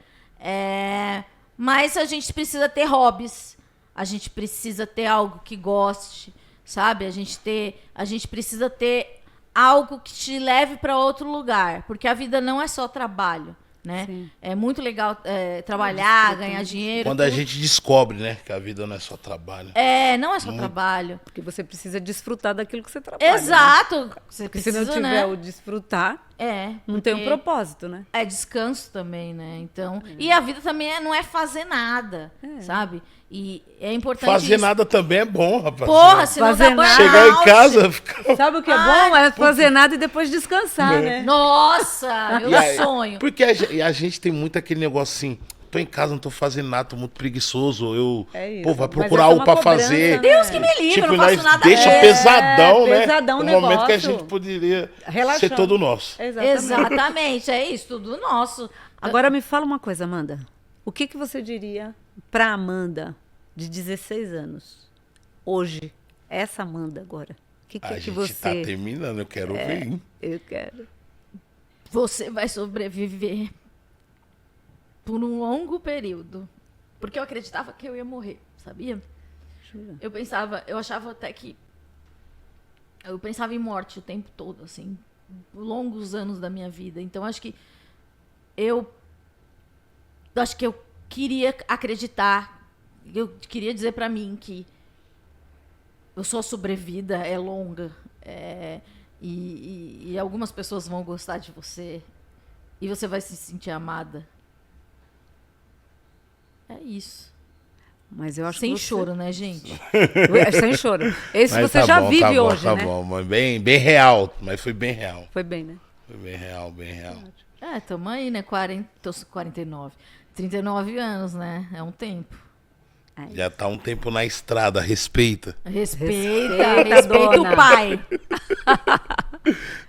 Speaker 3: Mas a gente precisa ter hobbies, a gente precisa ter algo que goste, sabe? A gente precisa ter algo que te leve para outro lugar, porque a vida não é só trabalho, né?
Speaker 2: Sim.
Speaker 3: É muito legal trabalhar, ganhar dinheiro.
Speaker 1: Quando a gente descobre, né, que a vida não é só trabalho.
Speaker 3: Não é só trabalho.
Speaker 2: Porque você precisa desfrutar daquilo que você trabalha.
Speaker 3: Exato.
Speaker 2: Né?
Speaker 3: Você
Speaker 2: Porque
Speaker 3: precisa,
Speaker 2: se não tiver o desfrutar, não tem um propósito, né?
Speaker 3: É descanso também, né? Então, e a vida também não é fazer nada, sabe? E é importante
Speaker 1: Fazer
Speaker 3: isso.
Speaker 1: nada também é bom, rapaz.
Speaker 3: Porra, se não
Speaker 2: Fazer
Speaker 3: dá
Speaker 2: nada.
Speaker 1: Chegar em
Speaker 3: burnout.
Speaker 1: casa, ficar...
Speaker 2: Sabe o que é bom? É fazer nada e depois descansar, né?
Speaker 3: Nossa, meu sonho.
Speaker 1: Porque a gente tem muito aquele negócio assim, tô em casa, não tô fazendo nada, tô muito preguiçoso,
Speaker 2: É isso.
Speaker 1: vai
Speaker 2: Mas
Speaker 1: procurar
Speaker 2: essa é
Speaker 1: algo
Speaker 2: uma
Speaker 1: pra
Speaker 2: cobrança,
Speaker 1: fazer.
Speaker 2: né?
Speaker 3: Deus que me livre, eu não faço
Speaker 1: nós
Speaker 3: nada.
Speaker 1: deixa pesadão, né?
Speaker 2: pesadão o
Speaker 1: No momento que a
Speaker 2: negócio.
Speaker 1: gente poderia
Speaker 2: Relaxando.
Speaker 1: ser todo nosso.
Speaker 3: Exatamente, é isso, tudo nosso.
Speaker 2: Agora me fala uma coisa, Amanda. O que você diria pra Amanda, de 16 anos, hoje, essa Amanda agora? O que
Speaker 1: A
Speaker 2: que
Speaker 1: gente
Speaker 2: você...
Speaker 1: tá terminando, eu quero ver, hein?
Speaker 2: Eu quero.
Speaker 3: Você vai sobreviver por um longo período. Porque eu acreditava que eu ia morrer, sabia?
Speaker 2: Jura?
Speaker 3: Eu achava até que... Eu pensava em morte o tempo todo, assim, longos anos da minha vida. Então, acho que eu queria acreditar, eu queria dizer pra mim que eu sou sobrevida, é longa, e algumas pessoas vão gostar de você, e você vai se sentir amada. É isso.
Speaker 2: Mas eu acho
Speaker 3: Sem
Speaker 2: que você...
Speaker 3: choro, né, gente?
Speaker 2: Sem choro. Esse
Speaker 1: Mas
Speaker 2: você
Speaker 1: tá
Speaker 2: já
Speaker 1: bom,
Speaker 2: vive
Speaker 1: tá bom,
Speaker 2: hoje,
Speaker 1: tá
Speaker 2: né?
Speaker 1: bom, mas bem real, mas foi bem real.
Speaker 2: Foi bem, né?
Speaker 1: Foi bem real, bem real.
Speaker 3: Tamo aí, né? 49. 39 anos, né? É um tempo.
Speaker 1: Já tá um tempo na estrada, respeita.
Speaker 3: Respeita
Speaker 2: Respeita,
Speaker 3: o
Speaker 2: dona.
Speaker 3: pai.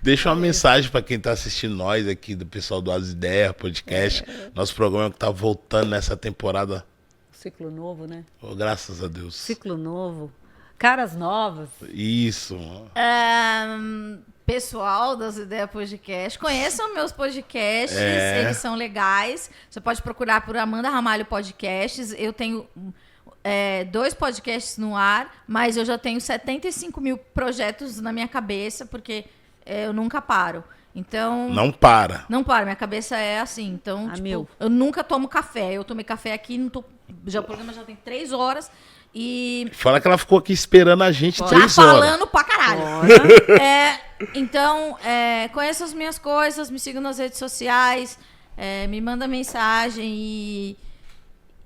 Speaker 1: Deixa uma mensagem para quem está assistindo nós aqui, do pessoal do As Ideias Podcast. Nosso programa que está voltando nessa temporada.
Speaker 2: Ciclo novo, né?
Speaker 1: Oh, graças a Deus.
Speaker 2: Ciclo novo. Caras novas.
Speaker 1: Isso.
Speaker 3: Pessoal das Ideias Podcast, conheçam meus podcasts, eles são legais. Você pode procurar por Amanda Ramalho Podcasts. Eu tenho 2 podcasts no ar, mas eu já tenho 75 mil projetos na minha cabeça, porque eu nunca paro. Então.
Speaker 1: Não para.
Speaker 3: Não para, minha cabeça é assim. Então,
Speaker 2: mil.
Speaker 3: eu nunca tomo café. Eu tomei café aqui, o programa já tem 3 horas. E.
Speaker 1: Fala que ela ficou aqui esperando a gente 3 horas.
Speaker 3: Falando pra caralho. Então, conheça as minhas coisas, me sigam nas redes sociais, me manda mensagem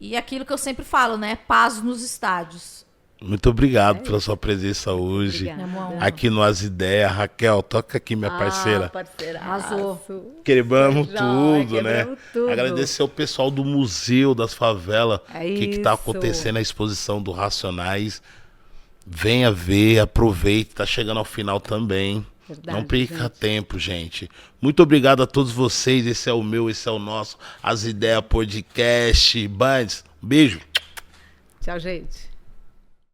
Speaker 3: e aquilo que eu sempre falo, né? Paz nos estádios.
Speaker 1: Muito obrigado pela sua presença hoje.
Speaker 2: Obrigada.
Speaker 1: Aqui no As Ideias. Raquel, toca aqui, minha parceira.
Speaker 2: Parceira.
Speaker 3: Arrasou.
Speaker 1: Quebramos
Speaker 2: Joia,
Speaker 1: tudo, né?
Speaker 2: quebramos tudo.
Speaker 1: Agradecer ao pessoal do Museu das Favelas. O que tá
Speaker 2: isso.
Speaker 1: acontecendo na exposição do Racionais. Venha ver, aproveite. Tá chegando ao final também.
Speaker 2: Verdade,
Speaker 1: Não perca
Speaker 2: gente.
Speaker 1: tempo, gente. Muito obrigado a todos vocês. Esse é o meu, esse é o nosso. As Ideias Podcast. Bandes, um beijo.
Speaker 2: Tchau, gente.